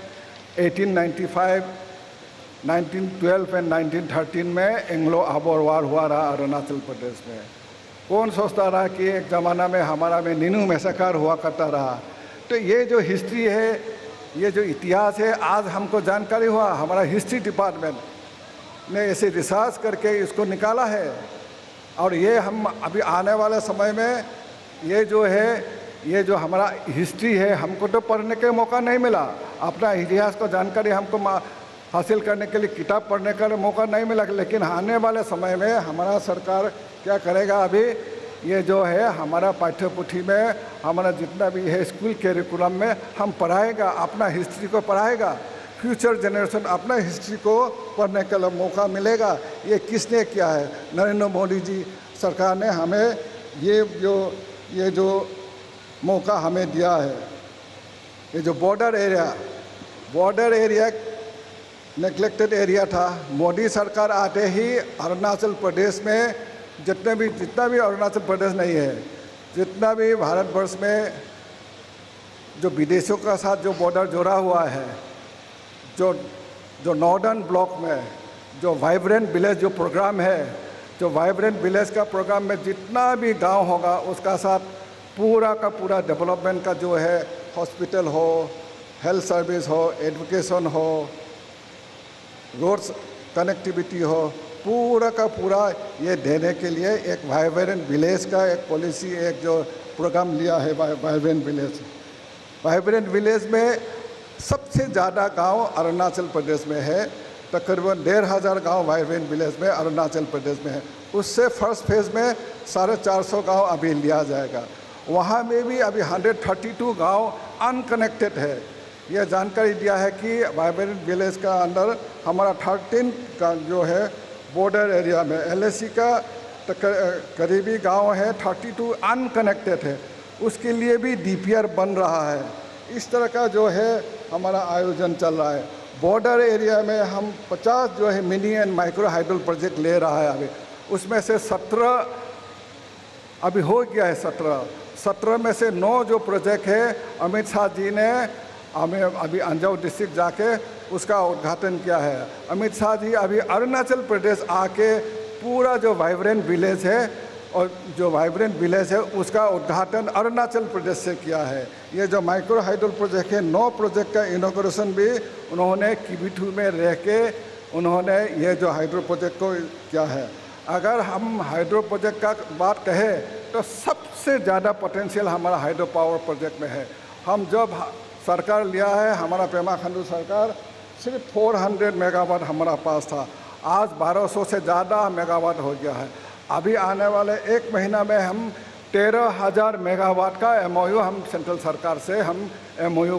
Speaker 4: 1895, 1912 और 1913 में एंग्लो आबोर वार हुआ रहा अरुणाचल प्रदेश में। कौन सोचता रहा कि एक ज़माना में हमारा में नीनू मैसेकर हुआ करता रहा। तो ये जो हिस्ट्री है, ये जो इतिहास है, आज हमको जानकारी हुआ। हमारा हिस्ट्री डिपार्टमेंट ने ऐसे रिसर्च करके इसको निकाला है। और ये हम अभी आने वाले समय में ये जो हमारा हिस्ट्री है, हमको तो पढ़ने का मौका नहीं मिला। अपना इतिहास को जानकारी हमको हासिल करने के लिए किताब पढ़ने का मौका नहीं मिला। लेकिन आने वाले समय में हमारा सरकार क्या करेगा, अभी ये जो है हमारा पाठ्यपुथी में हमारा जितना भी है स्कूल कैरिकुलम में हम पढ़ाएगा, अपना हिस्ट्री को पढ़ाएगा। फ्यूचर जनरेशन अपना हिस्ट्री को पढ़ने का मौका मिलेगा। ये किसने किया है? नरेंद्र मोदी जी सरकार ने हमें ये जो मौका हमें दिया है। ये जो बॉर्डर एरिया नेग्लेक्टेड एरिया था, मोदी सरकार आते ही अरुणाचल प्रदेश में जितना भी अरुणाचल प्रदेश नहीं है, जितना भी भारतवर्ष में जो विदेशों का साथ जो बॉर्डर जुड़ा हुआ है, जो नॉर्दर्न ब्लॉक में जो वाइब्रेंट विलेज जो प्रोग्राम है, जो वाइब्रेंट विलेज का प्रोग्राम में जितना भी गांव होगा उसका साथ पूरा का पूरा डेवलपमेंट का जो है, हॉस्पिटल हो, हेल्थ सर्विस हो, एजुकेशन हो, रोड्स कनेक्टिविटी हो, पूरा का पूरा ये देने के लिए एक वाइब्रेंट विलेज का एक पॉलिसी, एक जो प्रोग्राम लिया है वाइब्रेंट विलेज। वाइब्रेंट विलेज में सबसे ज़्यादा गांव अरुणाचल प्रदेश में है। तकरीबन 1500 गांव वाइब्रेंट विलेज में अरुणाचल प्रदेश में है। उससे फर्स्ट फेज़ में 450 गांव अभी लिया जाएगा। वहाँ में भी अभी 132 गांव अनकनेक्टेड है। यह जानकारी दिया है कि वाइब्रेंट विलेज का अंदर हमारा 13 का जो है बॉर्डर एरिया में LAC का करीबी गांव है, 32 अनकनेक्टेड है। उसके लिए भी DPR बन रहा है। इस तरह का जो है हमारा आयोजन चल रहा है। बॉर्डर एरिया में हम 50 जो है mini and micro hydel project ले रहा है अभी। उसमें से 17 अभी हो गया है। 17 में से 9 जो प्रोजेक्ट है अमित शाह जी ने हमें अभी अंजाव डिस्ट्रिक्ट जाके उसका उद्घाटन किया है। अमित शाह जी अभी अरुणाचल प्रदेश आके पूरा जो वाइब्रेंट विलेज है और जो वाइब्रेंट विलेज है उसका उद्घाटन अरुणाचल प्रदेश से किया है। ये जो माइक्रो हाइडल प्रोजेक्ट है, 9 प्रोजेक्ट का इनॉग्रेशन भी उन्होंने किबिथू में रह के उन्होंने ये जो हाइड्रो प्रोजेक्ट को किया है। अगर हम हाइड्रो प्रोजेक्ट का बात कहें तो सबसे ज़्यादा पोटेंशियल हमारा हाइड्रो पावर प्रोजेक्ट में है। हम जब सरकार लिया है, हमारा पेमा खांडू सरकार, सिर्फ 400 मेगावाट हमारा पास था। आज 1200 से ज़्यादा मेगावाट हो गया है। अभी आने वाले 1 महीना में हम 13,000 मेगावाट का MOU हम सेंट्रल सरकार से हम MOU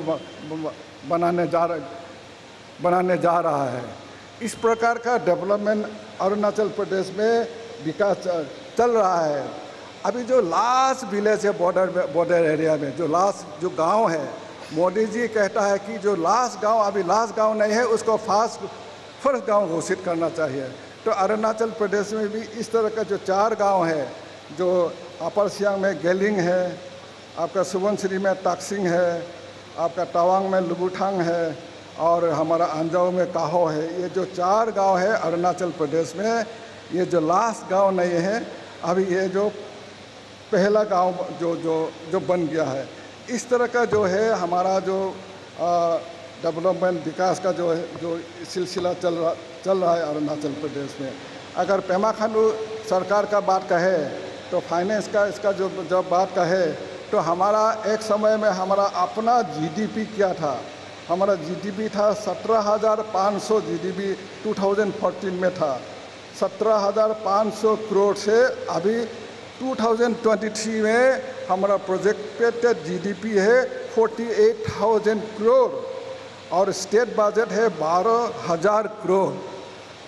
Speaker 4: बनाने जा रहा है। इस प्रकार का डेवलपमेंट अरुणाचल प्रदेश में विकास चल रहा है। अभी जो लास्ट विलेज है बॉर्डर एरिया में, जो लास्ट जो गांव है, मोदी जी कहता है कि जो लास्ट गांव अभी लास्ट गांव नहीं है उसको फर्स्ट गांव घोषित करना चाहिए। तो अरुणाचल प्रदेश में भी इस तरह का जो 4 गांव है, जो अपर सियांग में गेलिंग है, आपका सुबनसिरी में ताकसिंग है, आपका तवांग में लुबुथांग है और हमारा अंजाव में काहो है। ये जो 4 गांव है अरुणाचल प्रदेश में, ये जो लास्ट गांव नहीं है, अभी ये जो पहला गांव जो बन गया है। इस तरह का जो है हमारा जो डेवलपमेंट विकास का जो है जो सिलसिला चल रहा है अरुणाचल प्रदेश में। अगर पेमा खांडू सरकार का बात कहे तो फाइनेंस का इसका जो जब बात कहे तो हमारा एक समय में हमारा अपना जीडीपी क्या था, हमारा जीडीपी था 17,500 जीडीपी 2014 में था। 17,500 करोड़ से अभी 2023 में हमारा प्रोजेक्टेड जीडीपी है 48,000 करोड़ और स्टेट बजट है 12,000 करोड़।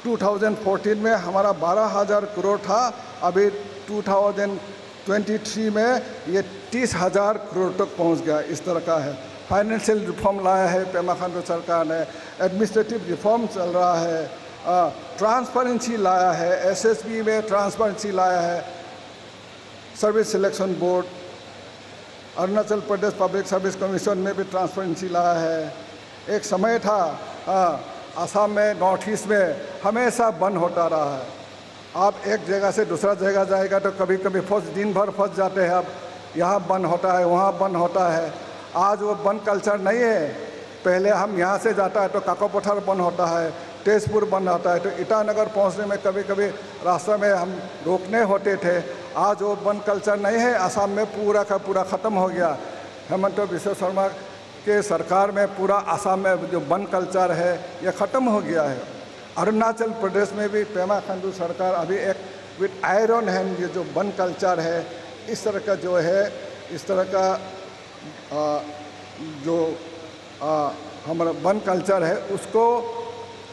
Speaker 4: 2014 में हमारा 12,000 करोड़ था, अभी 2023 में ये 30,000 करोड़ तक पहुंच गया। इस तरह का है। फाइनेंशियल रिफॉर्म लाया है पेमा खांडू सरकार ने, एडमिनिस्ट्रेटिव रिफॉर्म चल रहा है, ट्रांसपेरेंसी लाया है, एसएसबी में ट्रांसपेरेंसी लाया है, service selection board, Arunachal Pradesh public service commission में भी ट्रांसपेरेंसी लाया है। एक समय था असम में, नॉर्थ ईस्ट में हमेशा बंद होता रहा है। आप एक जगह से दूसरा जगह जाएगा तो कभी कभी दिन भर फंस जाते हैं। अब यहाँ बंद होता है, वहाँ बंद होता है। आज वो बंद कल्चर नहीं है। पहले हम यहाँ से जाता है तो काकोपथर बंद होता है, तेजपुर बंद होता है, तो ईटानगर पहुँचने में कभी कभी रास्ते में हम रोकने होते थे। आज वो बंद कल्चर नहीं है। असम में पूरा का पूरा ख़त्म हो गया। हेमंत बिश्व शर्मा के सरकार में पूरा असम में जो बंद कल्चर है ये ख़त्म हो गया है। अरुणाचल प्रदेश में भी पेमा खांडू सरकार अभी एक विद आयरन हैंड ये जो बंद कल्चर है, इस तरह का जो है, इस तरह का जो हमारा बंद कल्चर है उसको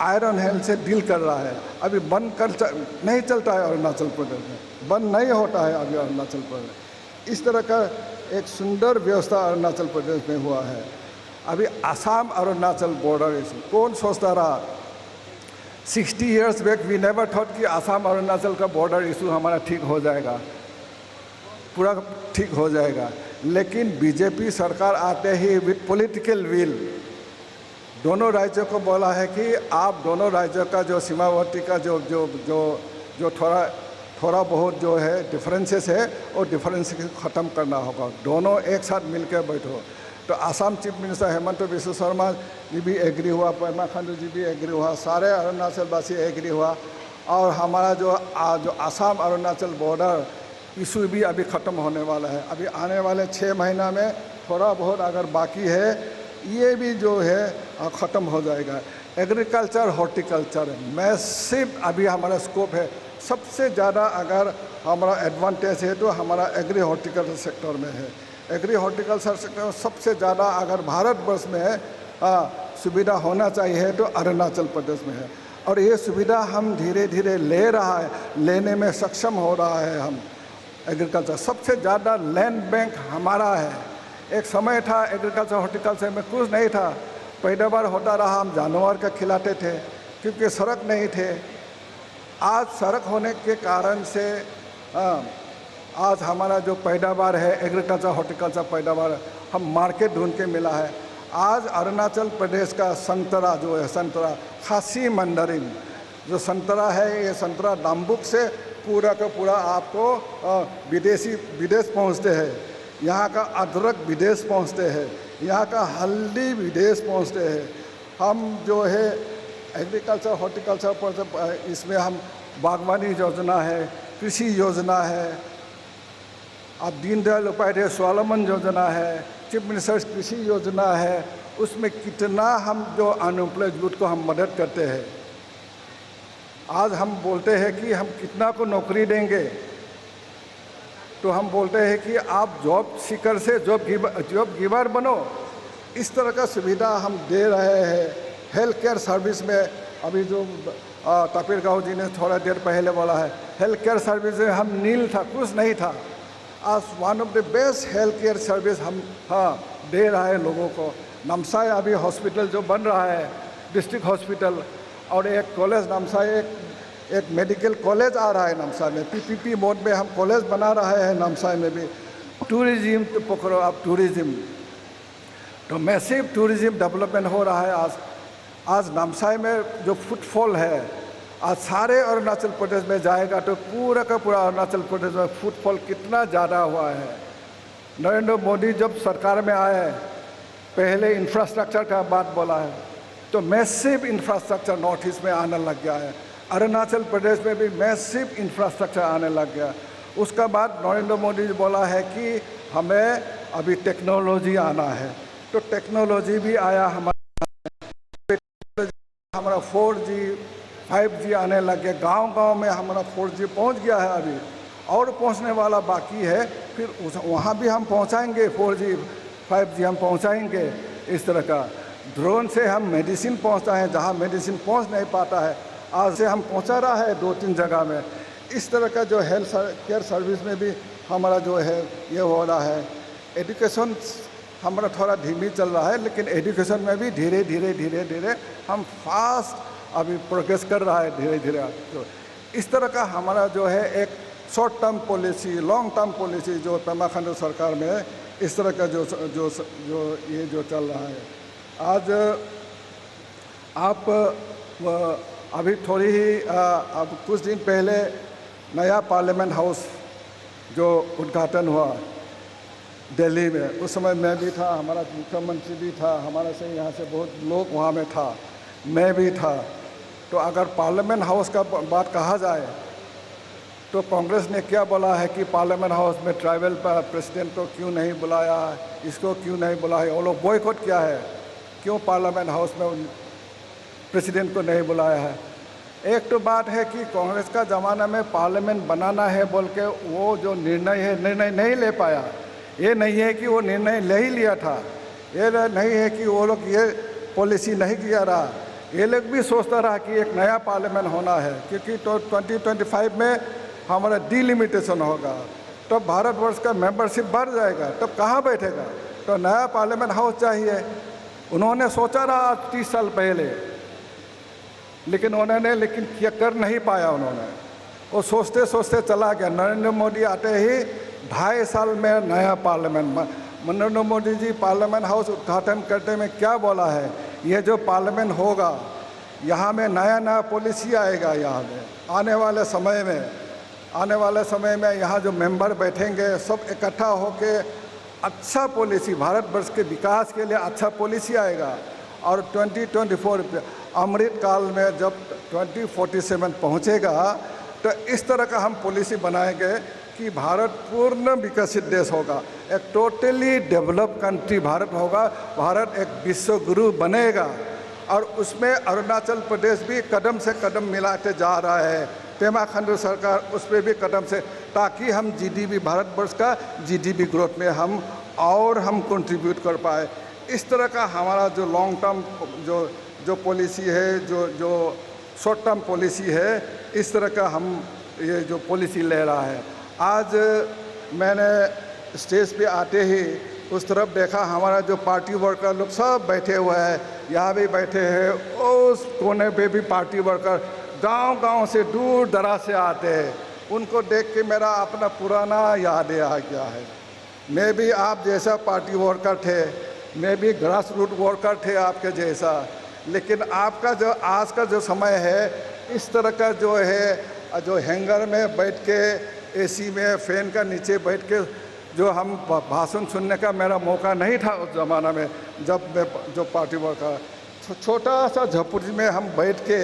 Speaker 4: आयरन हैंड से डील कर रहा है। अभी बंद कल्चर नहीं चलता है अरुणाचल प्रदेश में, बंद नहीं होता है अभी अरुणाचल प्रदेश। इस तरह का एक सुंदर व्यवस्था अरुणाचल प्रदेश में हुआ है। अभी असम अरुणाचल बॉर्डर इशू कौन सोचता रहा? 60 years back we never thought कि असम अरुणाचल का बॉर्डर इशू हमारा ठीक हो जाएगा, पूरा ठीक हो जाएगा। लेकिन बीजेपी सरकार आते ही विद पॉलिटिकल विल दोनों राज्यों को बोला है कि आप दोनों राज्यों का जो सीमावर्ती का जो थोड़ा बहुत जो है डिफरेंसेस है और डिफरेंस ख़त्म करना होगा। दोनों एक साथ मिलकर बैठो। तो असम चीफ मिनिस्टर हेमंत बिश्व शर्मा जी भी एग्री हुआ, पेमा खांडू जी भी एग्री हुआ, सारे अरुणाचलवासी एग्री हुआ। और हमारा जो असम अरुणाचल बॉर्डर इशू भी अभी ख़त्म होने वाला है। अभी आने वाले 6 महीना में थोड़ा बहुत अगर बाकी है ये भी जो है ख़त्म हो जाएगा। एग्रीकल्चर हॉर्टिकल्चर मैसिव अभी हमारा स्कोप है। सबसे ज़्यादा अगर हमारा एडवांटेज है तो हमारा एग्री हॉर्टिकल्चर सेक्टर में है। एग्री हॉर्टिकल्चर सेक्टर में सबसे ज़्यादा अगर भारतवर्ष में सुविधा होना चाहिए तो अरुणाचल प्रदेश में है। और ये सुविधा हम धीरे धीरे ले रहा है, लेने में सक्षम हो रहा है। हम एग्रीकल्चर सबसे ज़्यादा लैंड बैंक हमारा है। एक समय था एग्रीकल्चर हॉर्टिकल्चर में कुछ नहीं था, पैदावार होता रहा, हम जानवर का खिलाते थे क्योंकि सड़क नहीं थे। आज सड़क होने के कारण से आज हमारा जो पैदावार है एग्रीकल्चर हॉर्टिकल्चर पैदावार हम मार्केट ढूंढ के मिला है। आज अरुणाचल प्रदेश का संतरा जो है, संतरा खासी मंडरिन जो संतरा है, ये संतरा दाम्बुक से पूरा का पूरा आपको विदेश पहुंचते हैं। यहाँ का अदरक विदेश पहुंचते हैं, यहाँ का हल्दी विदेश पहुंचते हैं। हम जो है एग्रीकल्चर हॉर्टिकल्चर पर इसमें हम बागवानी योजना है, कृषि योजना है, अब दीनदयाल उपाध्याय स्वावलंबन योजना है, चीफ मिनिस्टर कृषि योजना है। उसमें कितना हम जो अनएम्प्लॉयड यूथ को हम मदद करते हैं। आज हम बोलते हैं कि हम कितना को नौकरी देंगे, तो हम बोलते हैं कि आप जॉब सीकर से जॉब गिवर बनो। इस तरह का सुविधा हम दे रहे हैं। हेल्थ केयर सर्विस में अभी जो तपीर गाँव जी ने थोड़ा देर पहले बोला है, हेल्थ केयर सर्विस में हम नील था, कुछ नहीं था। आज one of the best health care service हम दे रहा है लोगों को। नामसाई अभी हॉस्पिटल जो बन रहा है, डिस्ट्रिक्ट हॉस्पिटल, और एक कॉलेज नामसाई एक मेडिकल कॉलेज आ रहा है नामसाई में। पीपीपी मोड में हम कॉलेज बना रहे हैं नामसाई में भी। टूरिज्म तो पकड़ो आप, टूरिज्म तो मैसिव टूरिज्म डेवलपमेंट हो रहा है। आज नामसाई में जो फुटफॉल है, आज सारे अरुणाचल प्रदेश में जाएगा तो पूरा का पूरा अरुणाचल प्रदेश में फुटफॉल कितना ज़्यादा हुआ है। नरेंद्र मोदी जब सरकार में आए पहले इंफ्रास्ट्रक्चर का बात बोला है, तो मैसिव इंफ्रास्ट्रक्चर नॉर्थ ईस्ट में आने लग गया है। अरुणाचल प्रदेश में भी मैसिव इंफ्रास्ट्रक्चर आने लग गया। उसका बाद नरेंद्र मोदी जी बोला है कि हमें अभी टेक्नोलॉजी आना है, तो टेक्नोलॉजी भी आया। हमारा 4G 5G आने लग गया। गांव-गांव में हमारा 4G पहुंच गया है अभी, और पहुंचने वाला बाकी है। फिर वहाँ भी हम पहुंचाएंगे 4G 5G हम पहुंचाएंगे। इस तरह का ड्रोन से हम मेडिसिन पहुंचता है जहाँ मेडिसिन पहुंच नहीं पाता है, आज से हम पहुंचा रहा है 2-3 जगह में। इस तरह का जो हेल्थ केयर सर्विस में भी हमारा जो है ये हो रहा है। एजुकेशन हमारा थोड़ा धीमी चल रहा है, लेकिन एजुकेशन में भी धीरे धीरे हम फास्ट अभी प्रोग्रेस कर रहा है धीरे धीरे। तो इस तरह का हमारा जो है एक short term policy, long term policy जो पेमा खांडू सरकार में इस तरह का जो ये जो चल रहा है। आज आप अभी थोड़ी ही अब कुछ दिन पहले नया पार्लियामेंट हाउस जो उद्घाटन हुआ दिल्ली में, उस समय मैं भी था, हमारा मुख्यमंत्री भी था, हमारे से यहाँ से बहुत लोग वहाँ में था, मैं भी था। तो अगर पार्लियामेंट हाउस का बात कहा जाए तो कांग्रेस ने क्या बोला है कि पार्लियामेंट हाउस में ट्राइबल प्रेसिडेंट को क्यों नहीं बुलाया, इसको क्यों नहीं बुलाया, वो लोग बॉयकॉट किया है, क्यों पार्लियामेंट हाउस में प्रेसिडेंट को नहीं बुलाया है। एक तो बात है कि कांग्रेस का ज़माना में पार्लियामेंट बनाना है बोल के वो जो निर्णय नहीं ले पाया। ये नहीं है कि वो निर्णय ले ही लिया था, ये नहीं है कि वो लोग ये पॉलिसी नहीं किया रहा, ये लोग भी सोचता रहा कि एक नया पार्लियामेंट होना है, क्योंकि तो 2025 में हमारा डिलिमिटेशन होगा, तब भारतवर्ष का मेंबरशिप बढ़ जाएगा, तब कहाँ बैठेगा, तो नया पार्लियामेंट हाउस चाहिए। उन्होंने सोचा रहा 30 साल पहले, लेकिन उन्होंने क्या कर नहीं पाया। उन्होंने वो सोचते सोचते चला गया। नरेंद्र मोदी आते ही 2.5 साल में नया parliament, Narendra Modi ji parliament house उद्घाटन करते में क्या बोला है, ये जो पार्लियामेंट होगा यहाँ में नया पॉलिसी आएगा। यहाँ में आने वाले समय में यहाँ जो मेंबर बैठेंगे सब इकट्ठा होके अच्छा पॉलिसी, भारतवर्ष के विकास के लिए अच्छा पॉलिसी आएगा। और 2024 अमृत काल में जब 2047 पहुँचेगा तो इस तरह का हम पॉलिसी बनाएंगे कि भारत पूर्ण विकसित देश होगा, एक टोटली डेवलप कंट्री भारत होगा, भारत एक विश्व गुरु बनेगा। और उसमें अरुणाचल प्रदेश भी कदम से कदम मिलाते जा रहा है, पेमा खांडू सरकार उस पर भी कदम से, ताकि हम जीडीपी, भारतवर्ष का जीडीपी ग्रोथ में हम कंट्रीब्यूट कर पाए। इस तरह का हमारा जो लॉन्ग टर्म जो पॉलिसी है, जो शॉर्ट टर्म पॉलिसी है, इस तरह का हम ये जो पॉलिसी ले रहा है। आज मैंने स्टेज पे आते ही उस तरफ देखा, हमारा जो पार्टी वर्कर लोग सब बैठे हुए हैं, यहाँ भी बैठे हैं, उस कोने पे भी पार्टी वर्कर गांव-गांव से दूर दराज से आते हैं। उनको देख के मेरा अपना पुराना यादें आ गया है। मैं भी आप जैसा पार्टी वर्कर थे, मैं भी ग्रास रूट वर्कर थे आपके जैसा, लेकिन आपका जो आज का जो समय है, इस तरह का जो है, जो हैंगर में बैठ के एसी में फैन का नीचे बैठ के जो हम भाषण सुनने का मेरा मौका नहीं था उस ज़माना में, जब मैं जो पार्टी वर्कर, छोटा सा झोपड़ी में हम बैठ के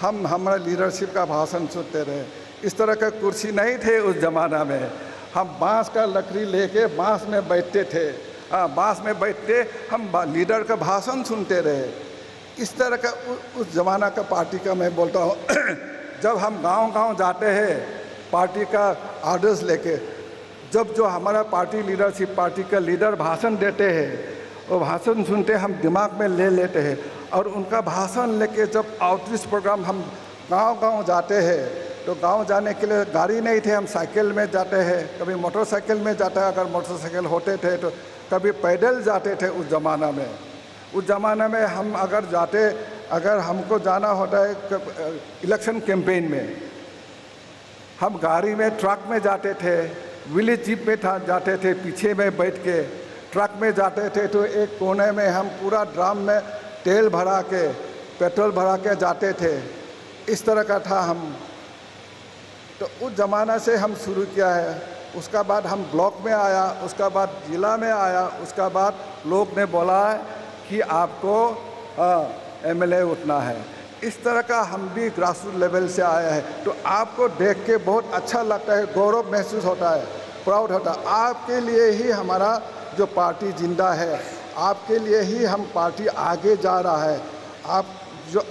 Speaker 4: हमारा लीडरशिप का भाषण सुनते रहे। इस तरह का कुर्सी नहीं थे उस ज़माना में, हम बांस का लकड़ी लेके बांस में बैठते थे, बांस में बैठते हम लीडर का भाषण सुनते रहे। इस तरह का उस ज़माना का पार्टी का मैं बोलता हूँ। जब हम गांव-गांव जाते हैं पार्टी का आर्डर्स लेके, जब जो हमारा पार्टी लीडरशिप, पार्टी का लीडर भाषण देते हैं, वो भाषण सुनते हम दिमाग में ले लेते हैं, और उनका भाषण लेके जब आउटरीच प्रोग्राम हम गांव-गांव जाते हैं, तो गांव जाने के लिए गाड़ी नहीं थे, हम साइकिल में जाते हैं, कभी मोटरसाइकिल में जाते हैं, अगर मोटरसाइकिल होते थे तो कभी पैदल जाते थे। उस ज़माना में हम अगर हमको जाना होता है इलेक्शन कैंपेन में, हम गाड़ी में, ट्रक में जाते थे, विलेज जीप में जाते थे, पीछे में बैठ के ट्रक में जाते थे, तो एक कोने में हम पूरा ड्रम में तेल भरा के, पेट्रोल भरा के जाते थे। इस तरह का था हम। तो उस ज़माना से हम शुरू किया है। उसका बाद हम ब्लॉक में आया, उसका बाद जिला में आया, उसका बाद लोग ने बोला कि आपको एमएलए उठना है। इस तरह का हम भी ग्रासरूट लेवल से आया है, तो आपको देख के बहुत अच्छा लगता है, गौरव महसूस होता है, प्राउड होता है। आपके लिए ही हमारा जो पार्टी जिंदा है, आपके लिए ही हम पार्टी आगे जा रहा है।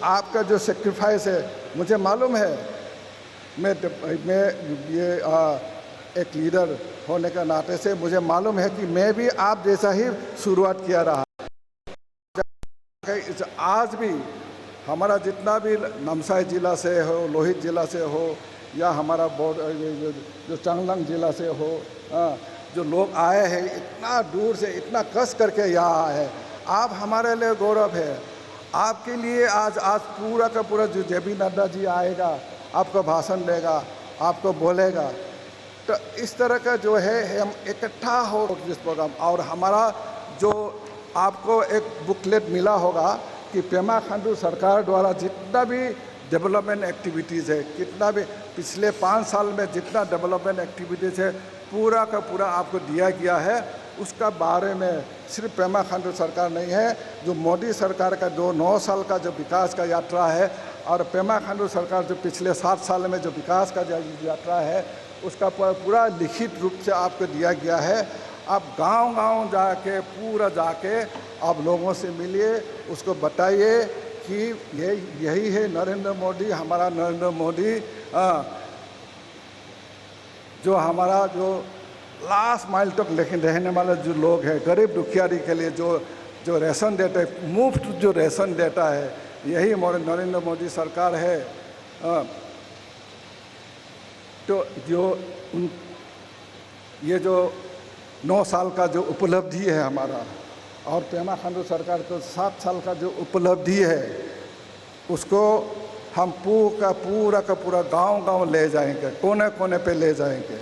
Speaker 4: आपका जो सेक्रीफाइस है, मुझे मालूम है, मैं ये एक लीडर होने का नाते से मुझे मालूम है कि मैं भी आप जैसा ही शुरुआत किया रहा। आज भी हमारा जितना भी नामसाई जिला से हो, लोहित जिला से हो, या हमारा जो चांगलांग जिला से हो, जो लोग आए हैं इतना दूर से, इतना कष्ट करके यहाँ आए हैं, आप हमारे लिए गौरव है। आपके लिए आज पूरा का पूरा जो जेपी नड्डा जी आएगा, आपको भाषण देगा, आपको बोलेगा, तो इस तरह का जो है हम इकट्ठा हो इस प्रोग्राम। और हमारा जो आपको एक बुकलेट मिला होगा कि पेमा खांडू सरकार द्वारा जितना भी डेवलपमेंट एक्टिविटीज़ है, कितना भी पिछले 5 साल में जितना डेवलपमेंट एक्टिविटीज़ है, पूरा का पूरा आपको दिया गया है। उसका बारे में सिर्फ पेमा खांडू सरकार नहीं है, जो मोदी सरकार का 9 साल का जो विकास का यात्रा है, और पेमा खांडू सरकार जो पिछले 7 साल में जो विकास का यात्रा है, उसका पूरा लिखित रूप से आपको दिया गया है। आप गांव-गांव जाके पूरा जाके आप लोगों से मिलिए, उसको बताइए कि यही है नरेंद्र मोदी, हमारा नरेंद्र मोदी, जो हमारा जो लास्ट माइल तक रहने वाले जो लोग हैं, गरीब दुखियारी के लिए जो राशन देता है, मुफ्त जो राशन देता है, यही नरेंद्र मोदी सरकार है। तो ये जो 9 साल का जो उपलब्धि है हमारा, और पेमा खांडू सरकार को 7 साल का जो उपलब्धि है, उसको हम पूरा का पूरा गांव-गांव ले जाएंगे, कोने कोने पे ले जाएंगे,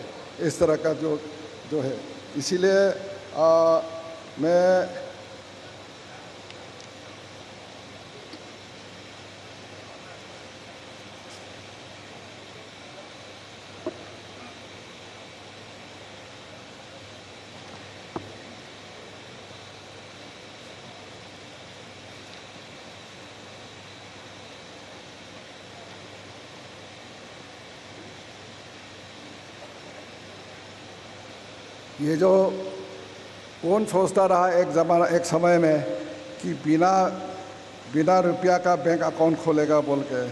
Speaker 4: इस तरह का जो है। इसीलिए मैं ये जो कौन सोचता रहा एक समय में कि बिना रुपया का बैंक अकाउंट खोलेगा बोल के,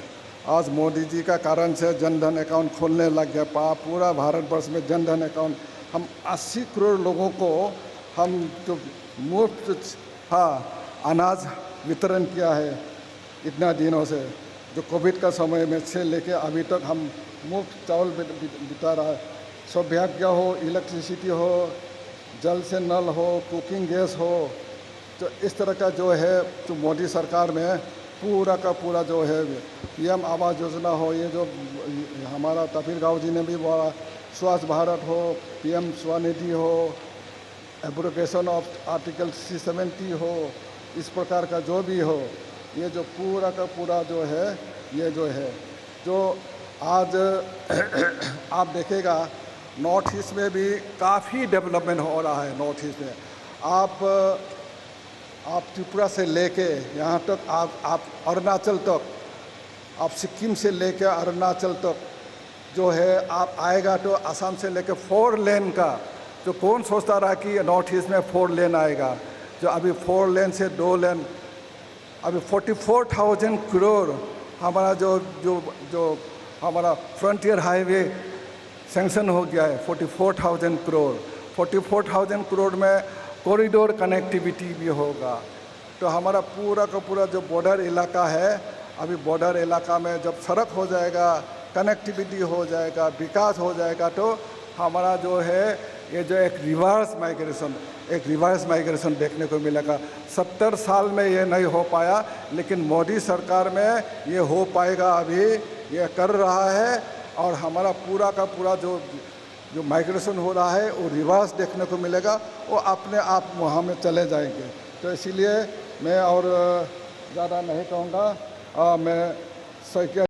Speaker 4: आज मोदी जी का कारण से जन धन अकाउंट खोलने लग गया। पूरा भारतवर्ष में जन धन अकाउंट, हम 80 करोड़ लोगों को हम जो मुफ्त अनाज वितरण किया है इतना दिनों से, जो कोविड का समय में से लेके अभी तक हम मुफ्त चावल बिता रहा है। सौभाग्य हो, इलेक्ट्रिसिटी हो, जल से नल हो, कुकिंग गैस हो, तो इस तरह का जो है जो मोदी सरकार में पूरा का पूरा जो है पीएम आवास योजना हो, ये जो हमारा तफीर गाँव जी ने भी बोला, स्वच्छ भारत हो, पीएम स्वनिधि हो, एब्रोगेशन ऑफ आर्टिकल 370 हो, इस प्रकार का जो भी हो, ये जो पूरा का पूरा जो है, ये जो है जो आज आप देखेगा नॉर्थ ईस्ट में भी काफ़ी डेवलपमेंट हो रहा है। नॉर्थ ईस्ट में आप त्रिपुरा से लेके यहाँ तक, आप अरुणाचल तक, आप सिक्किम से लेके अरुणाचल तक जो है, आप आएगा तो असम से लेके 4 लेन का, जो कौन सोचता रहा कि नॉर्थ ईस्ट में 4 लेन आएगा, जो अभी 4 लेन से 2 लेन, अभी 44,000 करोड़ हमारा जो हमारा फ्रंटियर हाईवे सैंक्शन हो गया है। 44,000 करोड़, 44,000 करोड़ में कॉरिडोर कनेक्टिविटी भी होगा। तो हमारा पूरा का पूरा जो बॉर्डर इलाका है, अभी बॉर्डर इलाका में जब सड़क हो जाएगा, कनेक्टिविटी हो जाएगा, विकास हो जाएगा, तो हमारा जो है ये जो एक रिवर्स माइग्रेशन देखने को मिलेगा। 70 साल में ये नहीं हो पाया, लेकिन मोदी सरकार में ये हो पाएगा। अभी ये कर रहा है, और हमारा पूरा का पूरा जो माइग्रेशन हो रहा है वो रिवर्स देखने को मिलेगा, वो अपने आप वहाँ में चले जाएंगे। तो इसीलिए मैं और ज़्यादा नहीं कहूँगा, मैं सैकिया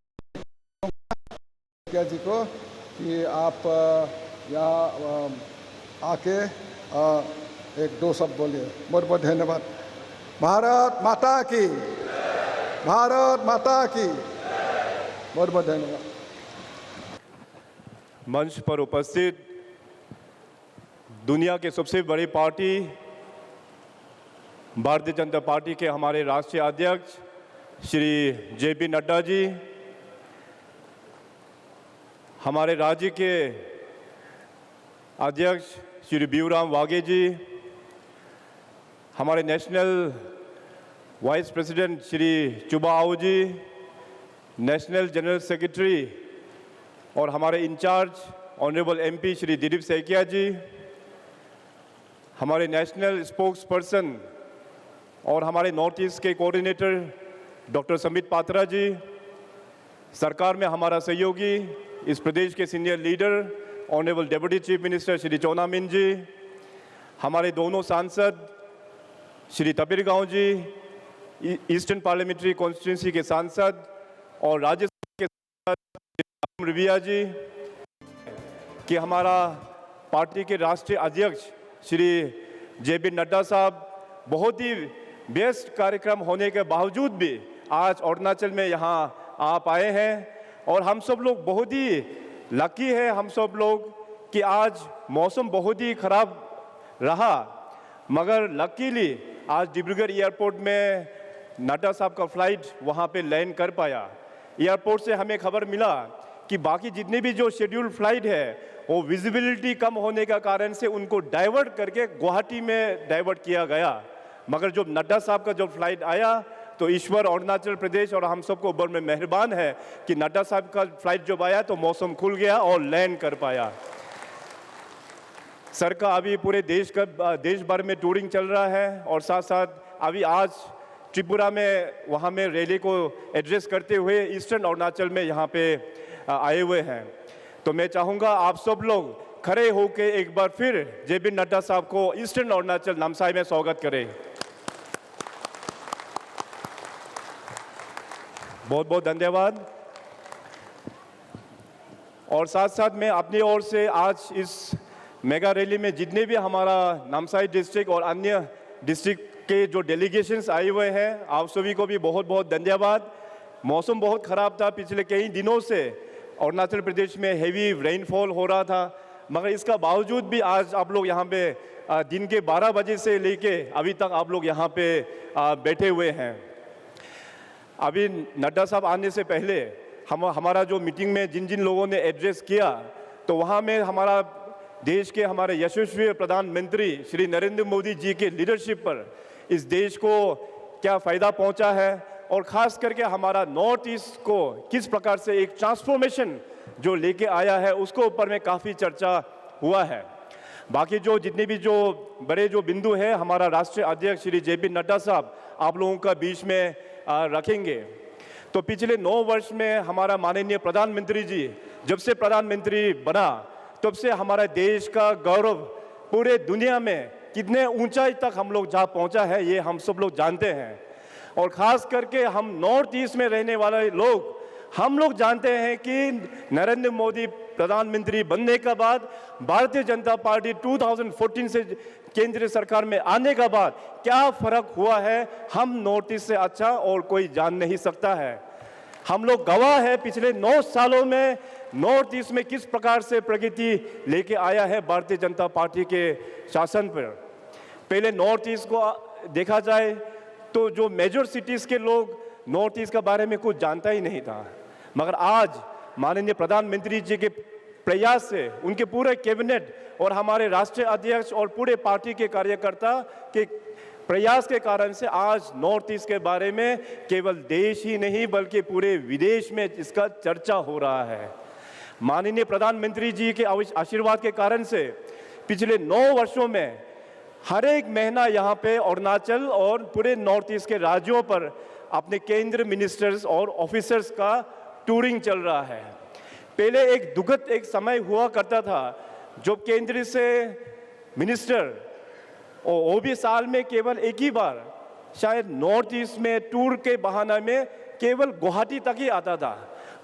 Speaker 4: जी को कि आप यहाँ आके एक दो शब्द बोलिए। बहुत बहुत धन्यवाद। भारत माता की, भारत माता की। बहुत बहुत धन्यवाद।
Speaker 5: मंच पर उपस्थित दुनिया के सबसे बड़ी पार्टी भारतीय जनता पार्टी के हमारे राष्ट्रीय अध्यक्ष श्री JP नड्डा जी, हमारे राज्य के अध्यक्ष श्री बीवराम वाघे जी, हमारे national vice president Shri Chuba Ao ji, national general secretary और हमारे in-charge honourable MP Shri Dilip Saikia ji, हमारे नेशनल स्पोक्स पर्सन और हमारे नॉर्थ ईस्ट के कोऑर्डिनेटर डॉक्टर समित पात्रा जी, सरकार में हमारा सहयोगी इस प्रदेश के senior leader honourable deputy chief minister Shri Chowna Mein ji, हमारे दोनों सांसद श्री तबीर गांव जी, ईस्टर्न पार्लियामेंट्री कॉन्स्टिट्यूंसी के सांसद और राज्यसभा के सांसद रिविया जी, कि हमारा पार्टी के राष्ट्रीय अध्यक्ष श्री JP नड्डा साहब बहुत ही व्यस्त कार्यक्रम होने के बावजूद भी आज अरुणाचल में यहाँ आप आए हैं और हम सब लोग बहुत ही लकी है, हम सब लोग कि आज मौसम बहुत ही ख़राब रहा, मगर लकीली आज डिब्रूगढ़ एयरपोर्ट में नड्डा साहब का फ्लाइट वहाँ पे लैंड कर पाया। एयरपोर्ट से हमें खबर मिला कि बाकी जितने भी जो शेड्यूल फ्लाइट है वो विजिबिलिटी कम होने का कारण से उनको डाइवर्ट करके गुवाहाटी में डाइवर्ट किया गया, मगर जब नड्डा साहब का जब फ्लाइट आया तो ईश्वर अरुणाचल प्रदेश और हम सबको ऊपर में मेहरबान है कि नड्डा साहब का फ्लाइट जब आया तो मौसम खुल गया और लैंड कर पाया। सर का अभी पूरे देश भर में टूरिंग चल रहा है और साथ साथ अभी आज त्रिपुरा में वहाँ में रैली को एड्रेस करते हुए ईस्टर्न अरुणाचल में यहाँ पे आए हुए हैं। तो मैं चाहूँगा आप सब लोग खड़े होकर एक बार फिर JP नड्डा साहब को ईस्टर्न अरुणाचल नामसाई में स्वागत करें। बहुत बहुत धन्यवाद। और साथ साथ मैं अपनी ओर से आज इस मेगा रैली में जितने भी हमारा नामसाई डिस्ट्रिक्ट और अन्य डिस्ट्रिक्ट के जो डेलीगेशंस आए हुए हैं, आप सभी को भी बहुत बहुत धन्यवाद। मौसम बहुत ख़राब था, पिछले कई दिनों से अरुणाचल प्रदेश में हेवी रेनफॉल हो रहा था, मगर इसका बावजूद भी आज आप लोग यहाँ पे दिन के 12 बजे से लेके अभी तक आप लोग यहाँ पे बैठे हुए हैं। अभी नड्डा साहब आने से पहले हमारा जो मीटिंग में जिन जिन लोगों ने एड्रेस किया, तो वहाँ में हमारा देश के हमारे यशस्वी प्रधानमंत्री श्री नरेंद्र मोदी जी के लीडरशिप पर इस देश को क्या फ़ायदा पहुँचा है और ख़ास करके हमारा नॉर्थ ईस्ट को किस प्रकार से एक ट्रांसफॉर्मेशन जो लेके आया है उसको ऊपर में काफ़ी चर्चा हुआ है। बाकी जो जितने भी जो बड़े जो बिंदु है हमारा राष्ट्रीय अध्यक्ष श्री JP नड्डा साहब आप लोगों का बीच में रखेंगे। तो पिछले 9 वर्ष में हमारा माननीय प्रधानमंत्री जी जब से प्रधानमंत्री बना तब से हमारे देश का गौरव पूरे दुनिया में कितने ऊंचाई तक हम लोग जहाँ पहुँचा है ये हम सब लोग जानते हैं। और ख़ास करके हम नॉर्थ ईस्ट में रहने वाले लोग हम लोग जानते हैं कि नरेंद्र मोदी प्रधानमंत्री बनने के बाद भारतीय जनता पार्टी 2014 से केंद्रीय सरकार में आने के बाद क्या फ़र्क हुआ है हम नॉर्थ ईस्ट से अच्छा और कोई जान नहीं सकता है। हम लोग गवाह है पिछले 9 सालों में नॉर्थ ईस्ट में किस प्रकार से प्रगति लेके आया है भारतीय जनता पार्टी के शासन पर। पहले नॉर्थ ईस्ट को देखा जाए तो जो मेजर सिटीज़ के लोग नॉर्थ ईस्ट के बारे में कुछ जानता ही नहीं था, मगर आज माननीय प्रधानमंत्री जी के प्रयास से उनके पूरे कैबिनेट और हमारे राष्ट्रीय अध्यक्ष और पूरे पार्टी के कार्यकर्ता के प्रयास के कारण से आज नॉर्थ ईस्ट के बारे में केवल देश ही नहीं बल्कि पूरे विदेश में इसका चर्चा हो रहा है। माननीय प्रधानमंत्री जी के आशीर्वाद के कारण से पिछले 9 वर्षों में हर एक महीना यहाँ पे अरुणाचल और पूरे नॉर्थ ईस्ट के राज्यों पर अपने केंद्रीय मिनिस्टर्स और ऑफिसर्स का टूरिंग चल रहा है। पहले एक दुखद एक समय हुआ करता था जब केंद्र से मिनिस्टर और वो भी साल में केवल एक ही बार शायद नॉर्थ ईस्ट में टूर के बहाने में केवल गुवाहाटी तक ही आता था,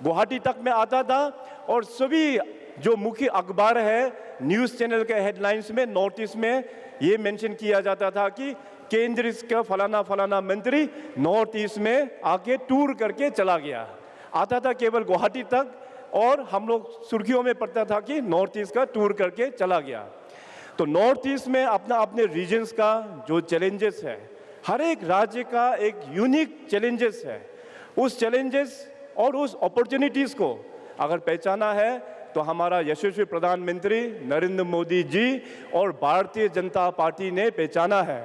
Speaker 5: गुवाहाटी तक में आता था और सभी जो मुख्य अखबार है न्यूज़ चैनल के हेडलाइंस में नॉर्थ ईस्ट में ये मेंशन किया जाता था कि केंद्र का फलाना फलाना मंत्री नॉर्थ ईस्ट में आके टूर करके चला गया। आता था केवल गुवाहाटी तक और हम लोग सुर्खियों में पढ़ता था कि नॉर्थ ईस्ट का टूर करके चला गया। तो नॉर्थ ईस्ट में अपना अपने रीजन्स का जो चैलेंजेस है, हर एक राज्य का एक यूनिक चैलेंजेस है। उस चैलेंजेस और उस अपॉर्चुनिटीज़ को अगर पहचाना है तो हमारा यशस्वी प्रधानमंत्री नरेंद्र मोदी जी और भारतीय जनता पार्टी ने पहचाना है।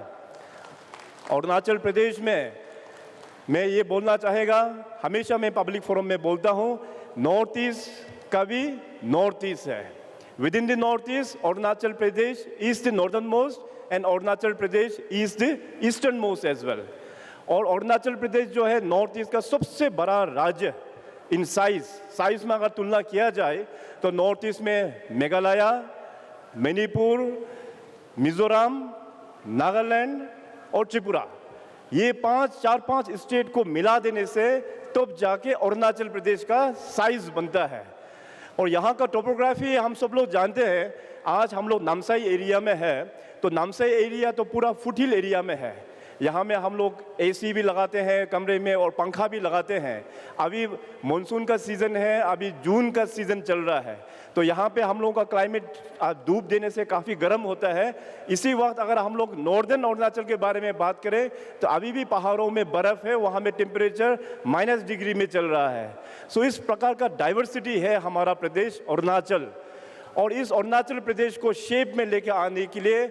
Speaker 5: अरुणाचल प्रदेश में मैं ये बोलना चाहेगा, हमेशा मैं पब्लिक फोरम में बोलता हूँ, नॉर्थ ईस्ट का भी नॉर्थ ईस्ट है। Within the north east Arunachal Pradesh is the northern most and Arunachal Pradesh is the eastern most as well. और अरुणाचल प्रदेश जो है नॉर्थ ईस्ट का सबसे बड़ा राज्य इन साइज में अगर तुलना किया जाए तो नॉर्थ ईस्ट में मेघालय, मणिपुर, मिजोरम, नागालैंड और त्रिपुरा, ये 4-5 स्टेट को मिला देने से तब जाके अरुणाचल प्रदेश का साइज बनता है। और यहाँ का टोपोग्राफी हम सब लोग जानते हैं। आज हम लोग नामसाई एरिया में है, तो नामसाई एरिया तो पूरा फुटहिल एरिया में है। यहाँ में हम लोग एसी भी लगाते हैं कमरे में और पंखा भी लगाते हैं। अभी मानसून का सीज़न है, अभी जून का सीज़न चल रहा है, तो यहाँ पे हम लोगों का क्लाइमेट धूप देने से काफ़ी गर्म होता है। इसी वक्त अगर हम लोग नॉर्दर्न अरुणाचल के बारे में बात करें तो अभी भी पहाड़ों में बर्फ़ है, वहाँ में टेम्परेचर -डिग्री में चल रहा है। सो इस प्रकार का डाइवर्सिटी है हमारा प्रदेश अरुणाचल। और इस अरुणाचल प्रदेश को शेप में लेकर आने के लिए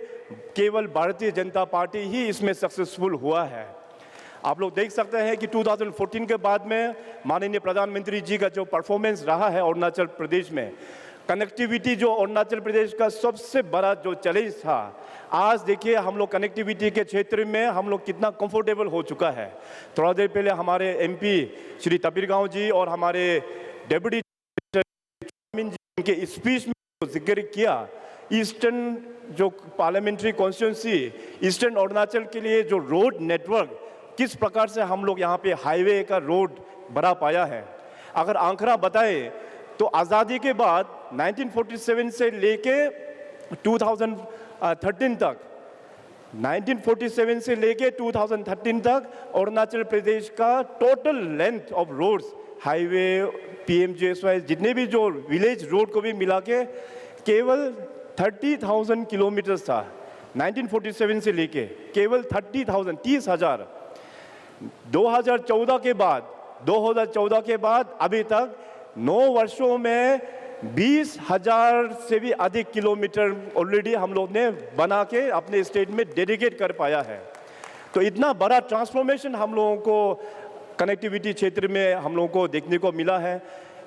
Speaker 5: केवल भारतीय जनता पार्टी ही इसमें सक्सेसफुल हुआ है। आप लोग देख सकते हैं कि 2014 के बाद में माननीय प्रधानमंत्री जी का जो परफॉर्मेंस रहा है अरुणाचल प्रदेश में, कनेक्टिविटी जो अरुणाचल प्रदेश का सबसे बड़ा जो चैलेंज था, आज देखिए हम लोग कनेक्टिविटी के क्षेत्र में हम लोग कितना कंफर्टेबल हो चुका है। थोड़ा देर पहले हमारे MP श्री तबीरगांव जी और हमारे डेप्यूटी जी के स्पीच में जिक्र किया, ईस्टर्न जो पार्लियामेंट्री कॉन्स्टिट्यूंसी ईस्टर्न अरुणाचल के लिए जो रोड नेटवर्क किस प्रकार से हम लोग यहाँ पे हाईवे का रोड बना पाया है। अगर आंकड़ा बताए तो आज़ादी के बाद 1947 से लेके 2013 तक 1947 से लेके 2013 तक अरुणाचल प्रदेश का total length of roads, highway, PMGSY, जितने भी जो विलेज रोड को भी मिला के केवल 30,000 किलोमीटर था। 1947 से लेके केवल 30,000 2014 के बाद अभी तक 9 वर्षों में 20,000 से भी अधिक किलोमीटर ऑलरेडी हम लोग ने बना के अपने स्टेट में डेडिकेट कर पाया है। तो इतना बड़ा ट्रांसफॉर्मेशन हम लोगों को कनेक्टिविटी क्षेत्र में हम लोगों को देखने को मिला है।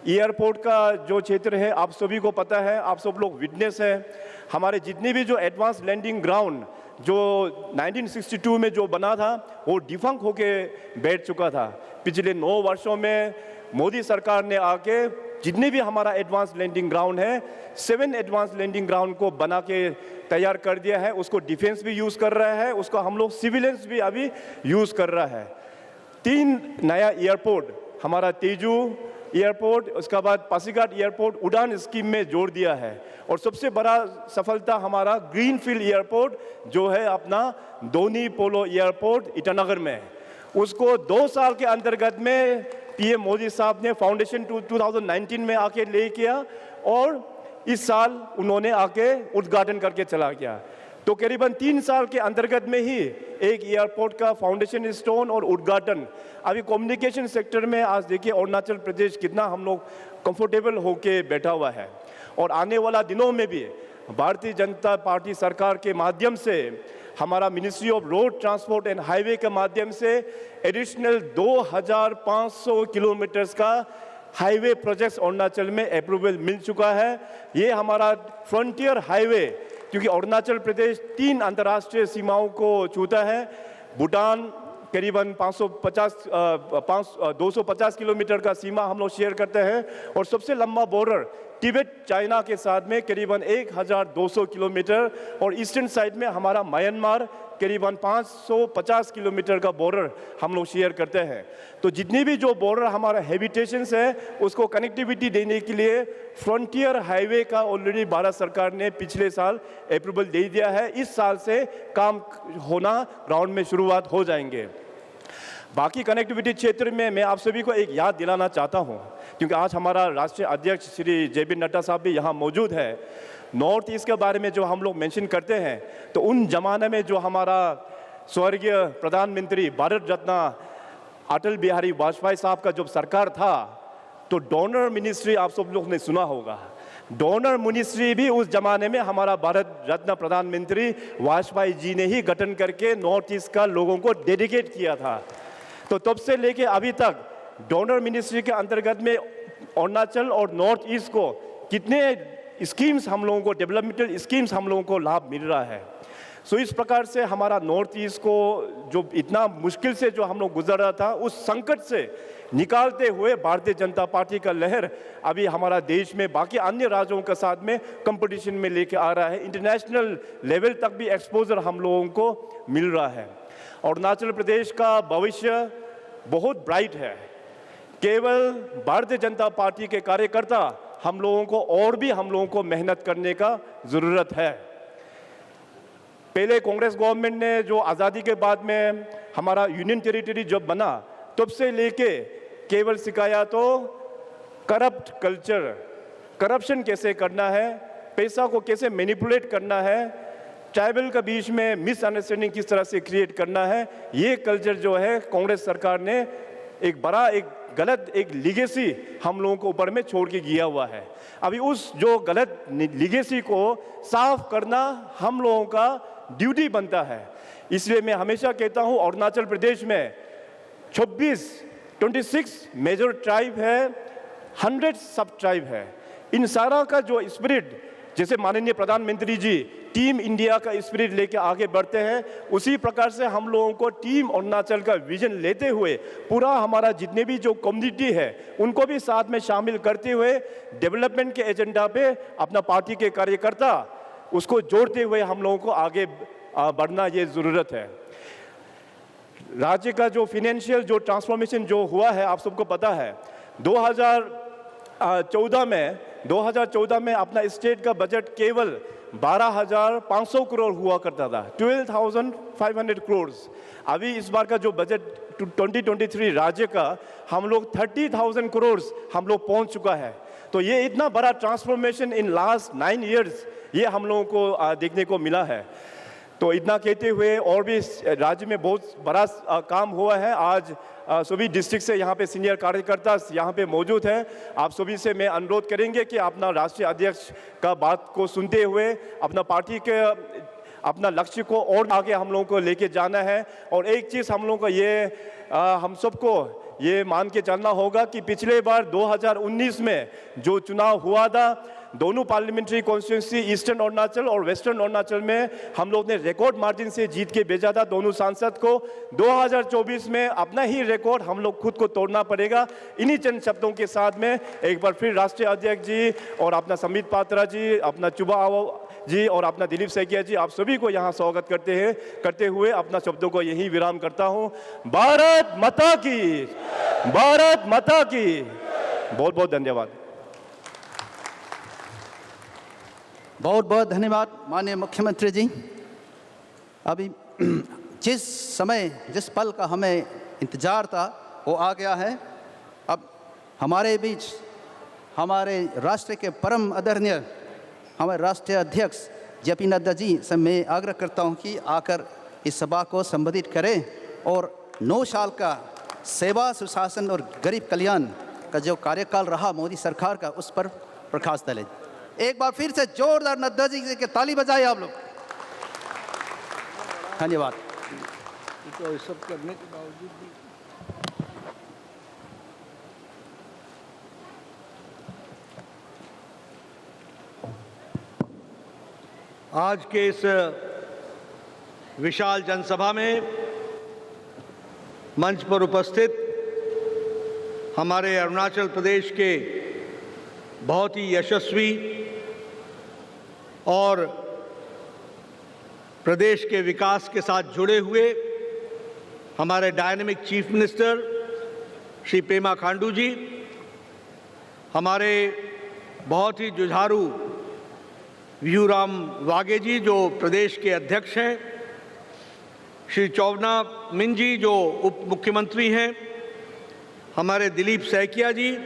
Speaker 5: एयरपोर्ट का जो क्षेत्र है आप सभी को पता है, आप सब लोग विटनेस है। हमारे जितने भी जो एडवांस लैंडिंग ग्राउंड जो 1962 में जो बना था वो डिफंक होके बैठ चुका था। पिछले 9 वर्षों में मोदी सरकार ने आके जितने भी हमारा एडवांस लैंडिंग ग्राउंड है 7 एडवांस लैंडिंग ग्राउंड को बना के तैयार कर दिया है। उसको डिफेंस भी यूज़ कर रहा है, उसको हम लोग सिविलियंस भी अभी यूज़ कर रहा है। 3 नया एयरपोर्ट, हमारा तेजू एयरपोर्ट, उसके बाद पासीघाट एयरपोर्ट उड़ान स्कीम में जोड़ दिया है। और सबसे बड़ा सफलता हमारा ग्रीनफील्ड एयरपोर्ट जो है अपना दोनी पोलो एयरपोर्ट ईटानगर में, उसको 2 साल के अंतर्गत में PM मोदी साहब ने फाउंडेशन 2019 में आके ले किया और इस साल उन्होंने आके उद्घाटन करके चला गया। तो करीबन 3 साल के अंतर्गत में ही एक एयरपोर्ट का फाउंडेशन स्टोन और उद्घाटन। अभी कम्युनिकेशन सेक्टर में आज देखिए अरुणाचल प्रदेश कितना हम लोग कंफर्टेबल होके बैठा हुआ है। और आने वाला दिनों में भी भारतीय जनता पार्टी सरकार के माध्यम से हमारा ministry of road transport and highway के माध्यम से एडिशनल 2,500 किलोमीटर्स का हाईवे प्रोजेक्ट्स अरुणाचल में अप्रूवल मिल चुका है। ये हमारा फ्रंटियर हाईवे, क्योंकि अरुणाचल प्रदेश 3 अंतर्राष्ट्रीय सीमाओं को छूता है। भूटान करीबन 250 किलोमीटर का सीमा हम लोग शेयर करते हैं और सबसे लंबा बॉर्डर तिब्बत चाइना के साथ में करीबन 1200 किलोमीटर और ईस्टर्न साइड में हमारा म्यांमार करीबन 550 किलोमीटर का बॉर्डर हम लोग शेयर करते हैं। तो जितनी भी जो बॉर्डर हमारा हैबिटेशंस है उसको कनेक्टिविटी देने के लिए फ्रंटियर हाईवे का ऑलरेडी भारत सरकार ने पिछले साल अप्रूवल दे दिया है। इस साल से काम होना ग्राउंड में शुरुआत हो जाएंगे। बाकी कनेक्टिविटी क्षेत्र में मैं आप सभी को एक याद दिलाना चाहता हूं, क्योंकि आज हमारा राष्ट्रीय अध्यक्ष श्री JP नड्डा साहब भी यहाँ मौजूद है। नॉर्थ ईस्ट के बारे में जो हम लोग मेंशन करते हैं, तो उन जमाने में जो हमारा स्वर्गीय प्रधानमंत्री भारत रत्न अटल बिहारी वाजपेयी साहब का जब सरकार था, तो डोनर मिनिस्ट्री आप सब लोग ने सुना होगा। डोनर मिनिस्ट्री भी उस जमाने में हमारा भारत रत्न प्रधानमंत्री वाजपेयी जी ने ही गठन करके नॉर्थ ईस्ट का लोगों को डेडिकेट किया था। तो तब से लेके अभी तक डोनर मिनिस्ट्री के अंतर्गत में अरुणाचल और नॉर्थ ईस्ट को कितने स्कीम्स हम लोगों को, डेवलपमेंटल स्कीम्स हम लोगों को लाभ मिल रहा है। सो इस प्रकार से हमारा नॉर्थ ईस्ट को जो इतना मुश्किल से जो हम लोग गुजर रहा था, उस संकट से निकालते हुए भारतीय जनता पार्टी का लहर अभी हमारा देश में बाकी अन्य राज्यों के साथ में कंपटीशन में लेके आ रहा है। इंटरनेशनल लेवल तक भी एक्सपोजर हम लोगों को मिल रहा है। अरुणाचल प्रदेश का भविष्य बहुत ब्राइट है। केवल भारतीय जनता पार्टी के कार्यकर्ता हम लोगों को और भी हम लोगों को मेहनत करने का ज़रूरत है। पहले कांग्रेस गवर्नमेंट ने जो आज़ादी के बाद में हमारा यूनियन टेरिटरी जब बना, तब से लेके केवल सिखाया तो करप्ट कल्चर, करप्शन कैसे करना है, पैसा को कैसे मैनिपुलेट करना है, ट्राइबल के बीच में मिसअंडरस्टैंडिंग किस तरह से क्रिएट करना है। ये कल्चर जो है कांग्रेस सरकार ने एक बड़ा एक गलत एक लिगेसी हम लोगों को ऊपर में छोड़ के गया हुआ है। अभी उस जो गलत लिगेसी को साफ करना हम लोगों का ड्यूटी बनता है। इसलिए मैं हमेशा कहता हूँ अरुणाचल प्रदेश में 26 मेजर ट्राइब है, 100 सब ट्राइब है। इन सारा का जो स्पिरिट, जैसे माननीय प्रधानमंत्री जी टीम इंडिया का स्पिरिट लेके आगे बढ़ते हैं, उसी प्रकार से हम लोगों को टीम अरुणाचल का विजन लेते हुए पूरा हमारा जितने भी जो कम्युनिटी है उनको भी साथ में शामिल करते हुए डेवलपमेंट के एजेंडा पे अपना पार्टी के कार्यकर्ता उसको जोड़ते हुए हम लोगों को आगे बढ़ना ये ज़रूरत है। राज्य का जो फाइनेंशियल जो ट्रांसफॉर्मेशन जो हुआ है, आप सबको पता है 2014 में अपना स्टेट का बजट केवल 12,500 करोड़ हुआ करता था, 12,500 करोड़। अभी इस बार का जो बजट 2023 राज्य का हम लोग 30,000 करोड़ हम लोग पहुंच चुका है। तो ये इतना बड़ा ट्रांसफॉर्मेशन इन लास्ट 9 इयर्स ये हम लोगों को देखने को मिला है। तो इतना कहते हुए और भी राज्य में बहुत बड़ा काम हुआ है। आज सभी डिस्ट्रिक्ट से यहाँ पे सीनियर कार्यकर्ता यहाँ पे मौजूद हैं। आप सभी से मैं अनुरोध करेंगे कि अपना राष्ट्रीय अध्यक्ष का बात को सुनते हुए अपना पार्टी के अपना लक्ष्य को और आगे हम लोगों को लेके जाना है। और एक चीज़ हम लोगों को ये हम सबको ये मान के चलना होगा कि पिछले बार 2019 में जो चुनाव हुआ था, दोनों पार्लियामेंट्री कॉन्स्टिट्यूंसी ईस्टर्न अरुणाचल और वेस्टर्न अरुणाचल में हम लोग ने रिकॉर्ड मार्जिन से जीत के भेजा था दोनों सांसद को। 2024 में अपना ही रिकॉर्ड हम लोग खुद को तोड़ना पड़ेगा। इन्हीं चंद शब्दों के साथ में एक बार फिर राष्ट्रीय अध्यक्ष जी और अपना संबित पात्रा जी, अपना चुबा आओ जी और अपना दिलीप सैकिया जी, आप सभी को यहाँ स्वागत करते हुए अपना शब्दों को यही विराम करता हूँ। भारत माता की, भारत माता की। बहुत बहुत धन्यवाद।
Speaker 3: बहुत बहुत धन्यवाद माननीय मुख्यमंत्री जी। अभी जिस समय जिस पल का हमें इंतज़ार था वो आ गया है। अब हमारे बीच हमारे राष्ट्र के परम आदरणीय हमारे राष्ट्रीय अध्यक्ष JP नड्डा जी से मैं आग्रह करता हूं कि आकर इस सभा को संबोधित करें और 9 साल का सेवा, सुशासन और गरीब कल्याण का जो कार्यकाल रहा मोदी सरकार का, उस पर प्रकाश डालें। एक बार फिर से जोरदार नड्डा जी के ताली बजाएं आप लोग। धन्यवाद।
Speaker 4: तो सब करने के बावजूद भी
Speaker 6: आज के इस विशाल जनसभा में मंच पर उपस्थित हमारे अरुणाचल प्रदेश के बहुत ही यशस्वी और प्रदेश के विकास के साथ जुड़े हुए हमारे dynamic chief minister Shri Pema Khandu ji, हमारे बहुत ही जुझारू व्यूराम वागे जी जो प्रदेश के अध्यक्ष हैं, श्री चौवना मिन जी जो उप मुख्यमंत्री हैं, हमारे दिलीप सैकिया जी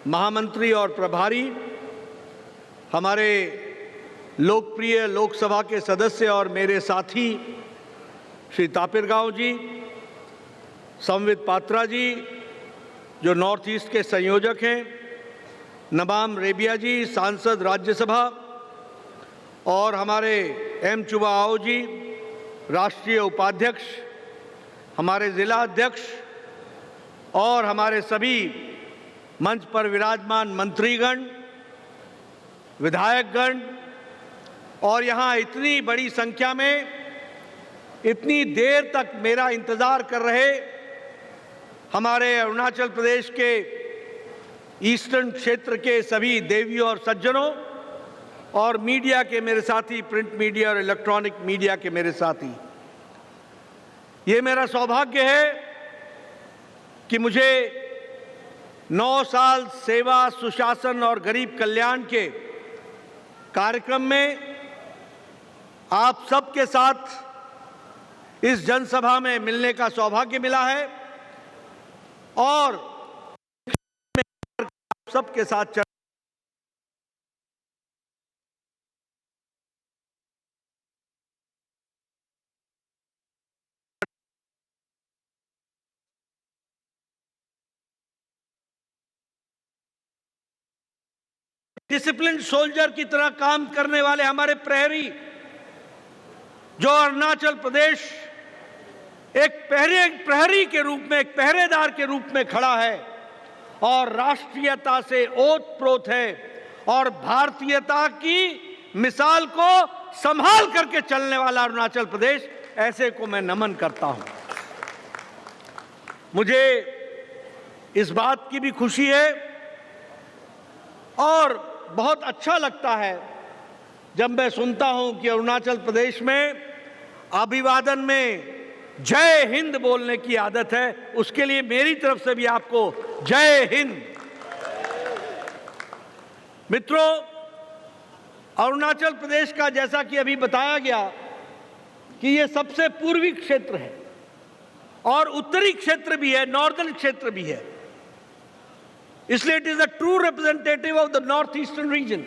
Speaker 6: महामंत्री और प्रभारी, हमारे लोकप्रिय लोकसभा के सदस्य और मेरे साथी श्री तापिर गांव जी, संवित पात्रा जी जो नॉर्थ ईस्ट के संयोजक हैं, नबाम रेबिया जी सांसद राज्यसभा, और हमारे एम चुबाओ जी राष्ट्रीय उपाध्यक्ष, हमारे जिला अध्यक्ष और हमारे सभी मंच पर विराजमान मंत्रीगण, विधायकगण और यहाँ इतनी बड़ी संख्या में इतनी देर तक मेरा इंतज़ार कर रहे हमारे अरुणाचल प्रदेश के ईस्टर्न क्षेत्र के सभी देवियों और सज्जनों और मीडिया के मेरे साथी, प्रिंट मीडिया और इलेक्ट्रॉनिक मीडिया के मेरे साथी, ये मेरा सौभाग्य है कि मुझे 9 साल सेवा, सुशासन और गरीब कल्याण के कार्यक्रम में आप सबके साथ इस जनसभा में मिलने का सौभाग्य मिला है और सबके साथ डिसिप्लिन सोल्जर की तरह काम करने वाले हमारे प्रहरी जो अरुणाचल प्रदेश एक प्रहरी के रूप में, एक पहरेदार के रूप में खड़ा है और राष्ट्रीयता से ओतप्रोत है और भारतीयता की मिसाल को संभाल करके चलने वाला अरुणाचल प्रदेश, ऐसे को मैं नमन करता हूं। मुझे इस बात की भी खुशी है और बहुत अच्छा लगता है जब मैं सुनता हूं कि अरुणाचल प्रदेश में अभिवादन में जय हिंद बोलने की आदत है। उसके लिए मेरी तरफ से भी आपको जय हिंद। मित्रों, अरुणाचल प्रदेश का जैसा कि अभी बताया गया कि यह सबसे पूर्वी क्षेत्र है और उत्तरी क्षेत्र भी है, नॉर्दर्न क्षेत्र भी है, इसलिए it is a true representative of the north eastern reason,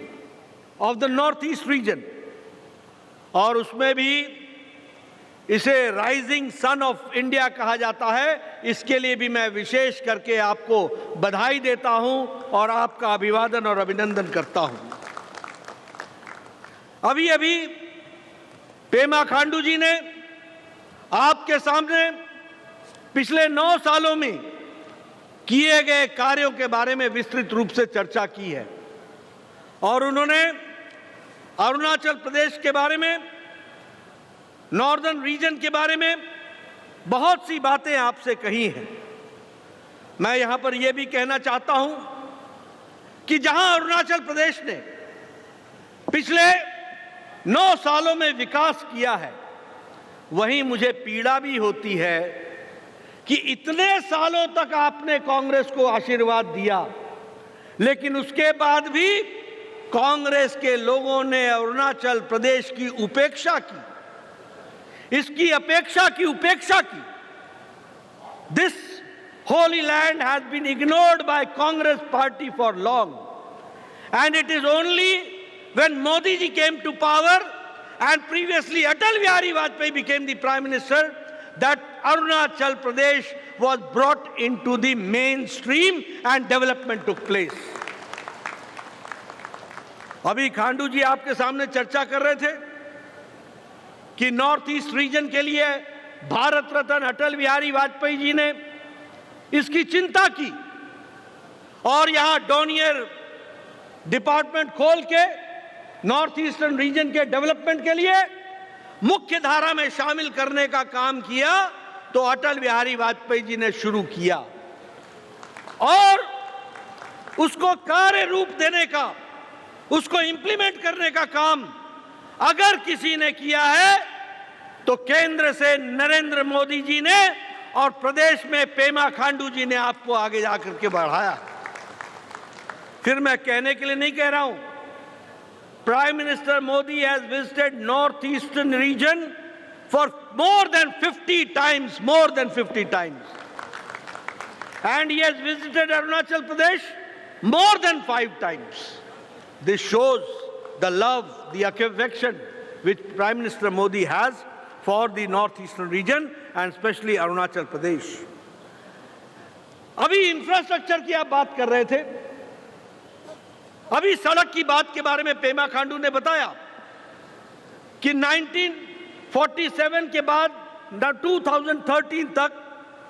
Speaker 6: of the north east region. और उसमें भी इसे राइजिंग सन ऑफ इंडिया कहा जाता है। इसके लिए भी मैं विशेष करके आपको बधाई देता हूं और आपका अभिवादन और अभिनंदन करता हूं। अभी अभी पेमा खांडू जी ने आपके सामने पिछले 9 सालों में किए गए कार्यों के बारे में विस्तृत रूप से चर्चा की है और उन्होंने अरुणाचल प्रदेश के बारे में, नॉर्दर्न रीजन के बारे में बहुत सी बातें आपसे कही हैं। मैं यहां पर यह भी कहना चाहता हूं कि जहां अरुणाचल प्रदेश ने पिछले 9 सालों में विकास किया है, वहीं मुझे पीड़ा भी होती है कि इतने सालों तक आपने कांग्रेस को आशीर्वाद दिया, लेकिन उसके बाद भी कांग्रेस के लोगों ने अरुणाचल प्रदेश की उपेक्षा की, इसकी अपेक्षा की उपेक्षा की। This holy land has been ignored by Congress party for long and it is only when Modi ji came to power and previously Atal Bihari Vajpayee became the prime minister that Arunachal Pradesh was brought into the mainstream and development took place. अभी खांडू जी आपके सामने चर्चा कर रहे थे कि north east region के लिए भारत रत्न अटल बिहारी वाजपेयी जी ने इसकी चिंता की और यहां डोनियर डिपार्टमेंट खोल के नॉर्थ ईस्टर्न रीजन के डेवलपमेंट के लिए मुख्य धारा में शामिल करने का काम किया, तो अटल बिहारी वाजपेयी जी ने शुरू किया और उसको कार्य रूप देने का, उसको इंप्लीमेंट करने का काम अगर किसी ने किया है तो केंद्र से नरेंद्र मोदी जी ने और प्रदेश में पेमा खांडू जी ने आपको आगे जाकर के बढ़ाया। फिर मैं कहने के लिए नहीं कह रहा हूं, prime minister Modi has visited north eastern reason for more than 50 times, and he has visited Arunachal Pradesh more than 5 times. This shows the love, the affection which Prime Minister Modi has for the northeastern region and especially Arunachal Pradesh. अभी infrastructure की आप बात कर रहे थे, अभी सड़क की बात के बारे में पेमा खांडू ने बताया कि 1947 के बाद 2013 तक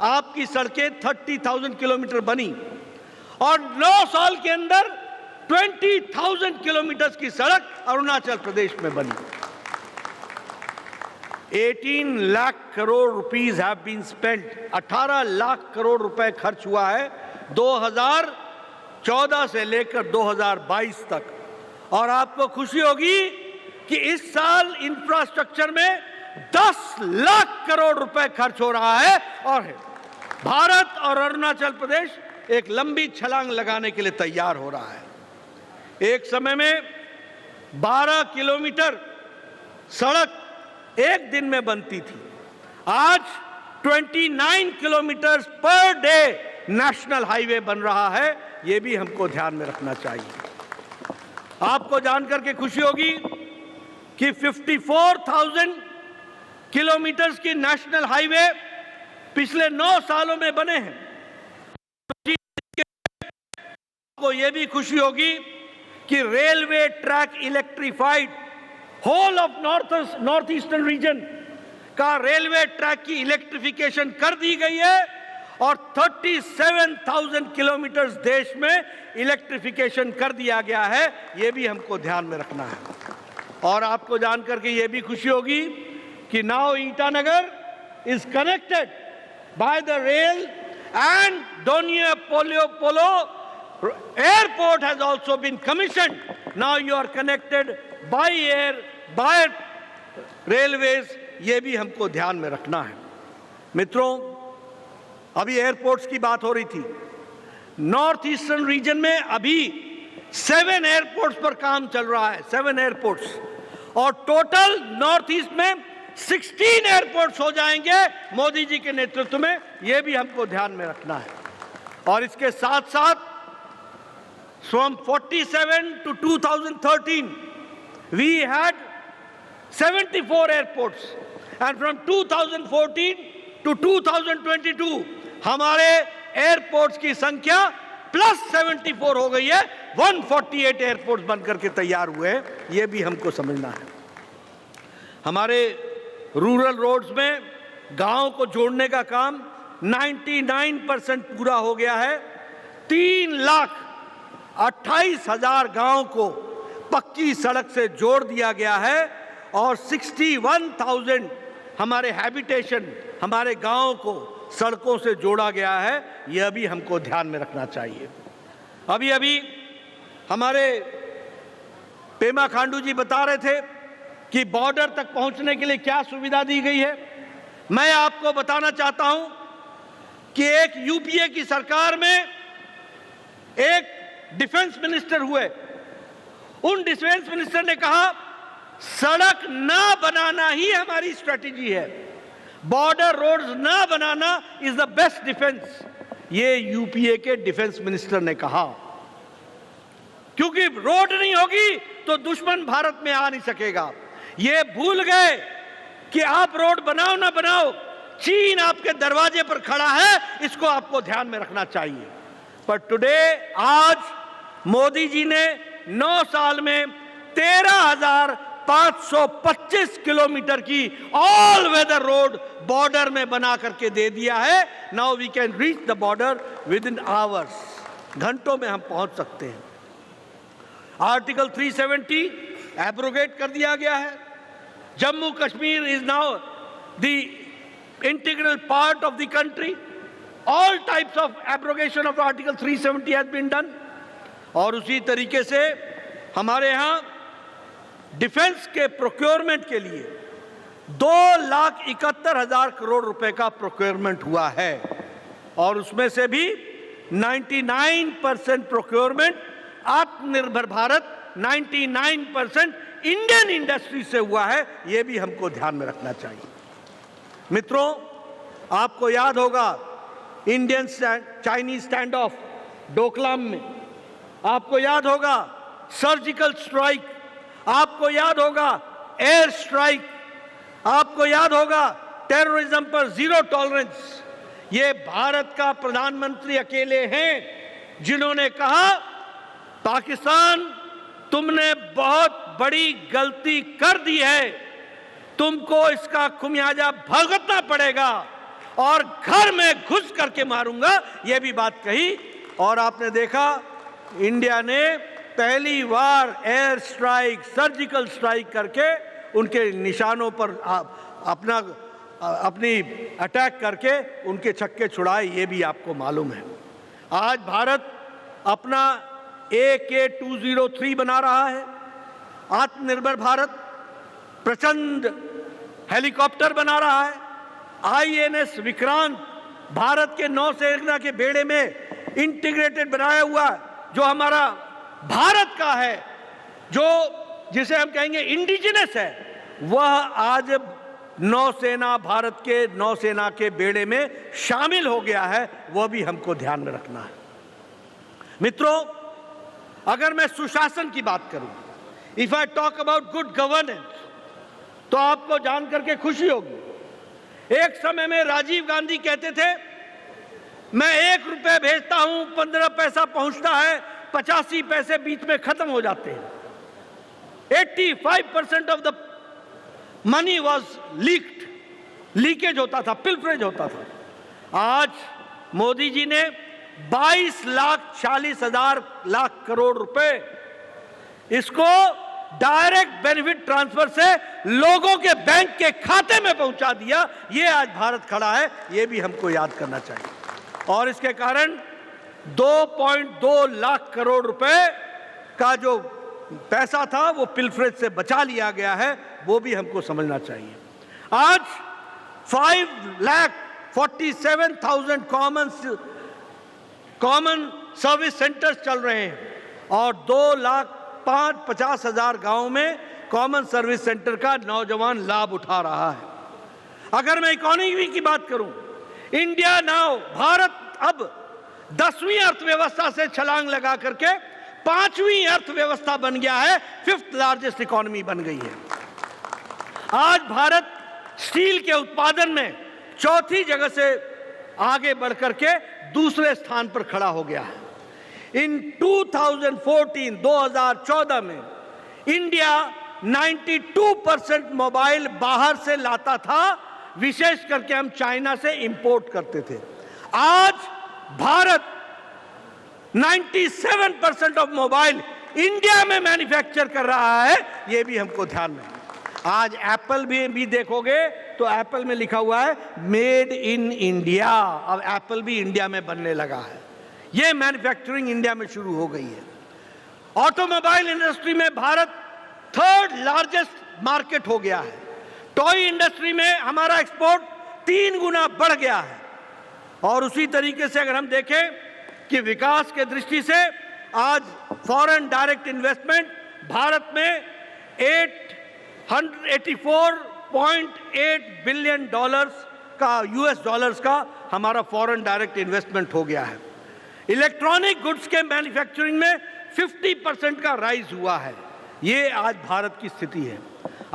Speaker 6: आपकी सड़कें 30,000 किलोमीटर बनी और 9 साल के अंदर 20,000 किलोमीटर की सड़क अरुणाचल प्रदेश में बनी। 18 lakh crore rupees have been spent, 18 lakh crore रुपए खर्च हुआ है 2014 से लेकर 2022 तक। और आपको खुशी होगी कि इस साल इंफ्रास्ट्रक्चर में 10 लाख करोड़ रुपए खर्च हो रहा है और भारत और अरुणाचल प्रदेश एक लंबी छलांग लगाने के लिए तैयार हो रहा है। एक समय में 12 किलोमीटर सड़क एक दिन में बनती थी, आज 29 kilometre per day national highway बन रहा है। यह भी हमको ध्यान में रखना चाहिए। आपको जानकर के खुशी होगी कि 54,000 किलोमीटर की नेशनल हाईवे पिछले 9 सालों में बने हैं। आपको यह भी खुशी होगी कि railway track electrified, whole of north eastern region का रेलवे ट्रैक की इलेक्ट्रिफिकेशन कर दी गई है और 37,000 किलोमीटर देश में इलेक्ट्रिफिकेशन कर दिया गया है। यह भी हमको ध्यान में रखना है। और आपको जानकर के यह भी खुशी होगी कि now Itanagar is connected by the rail and Donyi Polo airport has also been commissioned. Now you are connected by air, by railways. ये भी हमको ध्यान में रखना है। मित्रों, अभी एयरपोर्ट्स की बात हो रही थी। नॉर्थ ईस्टर्न रीजन में अभी 7 एयरपोर्ट्स पर काम चल रहा है, 7 एयरपोर्ट्स, और टोटल नॉर्थ ईस्ट में 16 एयरपोर्ट्स हो जाएंगे मोदी जी के नेतृत्व में। यह भी हमको ध्यान में रखना है। और इसके साथ साथ from 47 to 2013 we had 74 airports and from 2014 to 2022 हमारे एयरपोर्ट्स की संख्या +74 हो गई है। 148 एयरपोर्ट्स बनकर के तैयार हुए हैं। यह भी हमको समझना है। हमारे रूरल रोड्स में गांव को जोड़ने का काम 99% पूरा हो गया है। 3,28,000 गांव को पक्की सड़क से जोड़ दिया गया है और 61,000 हमारे हैबिटेशन, हमारे गांव को सड़कों से जोड़ा गया है। यह भी हमको ध्यान में रखना चाहिए। अभी अभी हमारे पेमा खांडू जी बता रहे थे कि बॉर्डर तक पहुंचने के लिए क्या सुविधा दी गई है। मैं आपको बताना चाहता हूं कि एक यूपीए की सरकार में एक डिफेंस मिनिस्टर हुए। उन डिफेंस मिनिस्टर ने कहा सड़क ना बनाना ही हमारी स्ट्रेटेजी है, बॉर्डर रोड्स ना बनाना इज द बेस्ट डिफेंस। ये यूपीए के डिफेंस मिनिस्टर ने कहा, क्योंकि रोड नहीं होगी तो दुश्मन भारत में आ नहीं सकेगा। ये भूल गए कि आप रोड बनाओ ना बनाओ, चीन आपके दरवाजे पर खड़ा है। इसको आपको ध्यान में रखना चाहिए। पर टुडे, आज मोदी जी ने 9 साल में 13,525 किलोमीटर की ऑल वेदर रोड बॉर्डर में बना करके दे दिया है। Now we can reach the border within hours, घंटों में हम पहुंच सकते हैं। आर्टिकल 370 एब्रोगेट कर दिया गया है। Jammu Kashmir is now the integral part of the country. All types of abrogation of Article 370 has been done. और उसी तरीके से हमारे यहाँ डिफेंस के प्रोक्योरमेंट के लिए 2,71,000 करोड़ रुपए का प्रोक्योरमेंट हुआ है और उसमें से भी 99% प्रोक्योरमेंट आत्मनिर्भर भारत 99% इंडियन इंडस्ट्री से हुआ है। यह भी हमको ध्यान में रखना चाहिए। मित्रों, आपको याद होगा Indian Chinese stand of Doklam में, आपको याद होगा सर्जिकल स्ट्राइक, आपको याद होगा एयर स्ट्राइक, आपको याद होगा टेररिज्म पर जीरो टॉलरेंस। ये भारत का प्रधानमंत्री अकेले हैं जिन्होंने कहा पाकिस्तान तुमने बहुत बड़ी गलती कर दी है, तुमको इसका खुमियाजा भुगतना पड़ेगा और घर में घुस करके मारूंगा, यह भी बात कही। और आपने देखा इंडिया ने पहली बार एयर स्ट्राइक, सर्जिकल स्ट्राइक करके उनके निशानों पर अपनी अटैक करके उनके छक्के छुड़ाए, ये भी आपको मालूम है। आज भारत अपना AK-203 बना रहा है, आत्मनिर्भर भारत प्रचंड हेलीकॉप्टर बना रहा है, INS विक्रांत भारत के नौसेना के बेड़े में इंटीग्रेटेड बनाया हुआ जो हमारा भारत का है, जो जिसे हम कहेंगे इंडिजिनस है, वह आज नौसेना, भारत के नौसेना के बेड़े में शामिल हो गया है। वह भी हमको ध्यान में रखना है। मित्रों, अगर मैं सुशासन की बात करूं, if I talk about good governance, तो आपको जान करके खुशी होगी। एक समय में राजीव गांधी कहते थे मैं 1 रुपया भेजता हूं, 15 पैसा पहुंचता है, 85 पैसे बीच में खत्म हो जाते हैं। 85% of the money was leaked, leakage होता था, पिल्फरेज होता था। आज मोदी जी ने 22,40,000 करोड़ रुपए इसको डायरेक्ट बेनिफिट ट्रांसफर से लोगों के बैंक के खाते में पहुंचा दिया। ये आज भारत खड़ा है, ये भी हमको याद करना चाहिए। और इसके कारण 2.2 लाख करोड़ रुपए का जो पैसा था वो पिल्फरेज से बचा लिया गया है, वो भी हमको समझना चाहिए। आज 5,47,000 कॉमन सर्विस सेंटर्स चल रहे हैं और 2,50,000 गांवों में कॉमन सर्विस सेंटर का नौजवान लाभ उठा रहा है। अगर मैं इकोनॉमी की बात करूं, इंडिया नाउ, भारत अब 10वीं अर्थव्यवस्था से छलांग लगा करके 5वीं अर्थव्यवस्था बन गया है, 5th लार्जेस्ट इकोनॉमी बन गई है। आज भारत स्टील के उत्पादन में 4थी जगह से आगे बढ़कर के दूसरे स्थान पर खड़ा हो गया है। इन 2014 में इंडिया 92% मोबाइल बाहर से लाता था, विशेष करके हम चाइना से इंपोर्ट करते थे। आज भारत 97% ऑफ मोबाइल इंडिया में मैन्युफैक्चर कर रहा है, यह भी हमको ध्यान में। आज एप्पल भी देखोगे तो एप्पल में लिखा हुआ है मेड इन इंडिया। अब एप्पल भी इंडिया में बनने लगा है, यह मैन्युफैक्चरिंग इंडिया में शुरू हो गई है। ऑटोमोबाइल इंडस्ट्री में भारत 3rd लार्जेस्ट मार्केट हो गया है। टॉय इंडस्ट्री में हमारा एक्सपोर्ट 3 गुना बढ़ गया है। और उसी तरीके से अगर हम देखें कि विकास के दृष्टि से आज फॉरेन डायरेक्ट इन्वेस्टमेंट भारत में $84.8 बिलियन का US का हमारा फॉरेन डायरेक्ट इन्वेस्टमेंट हो गया है। इलेक्ट्रॉनिक गुड्स के मैन्युफैक्चरिंग में 50% का राइज हुआ है। ये आज भारत की स्थिति है।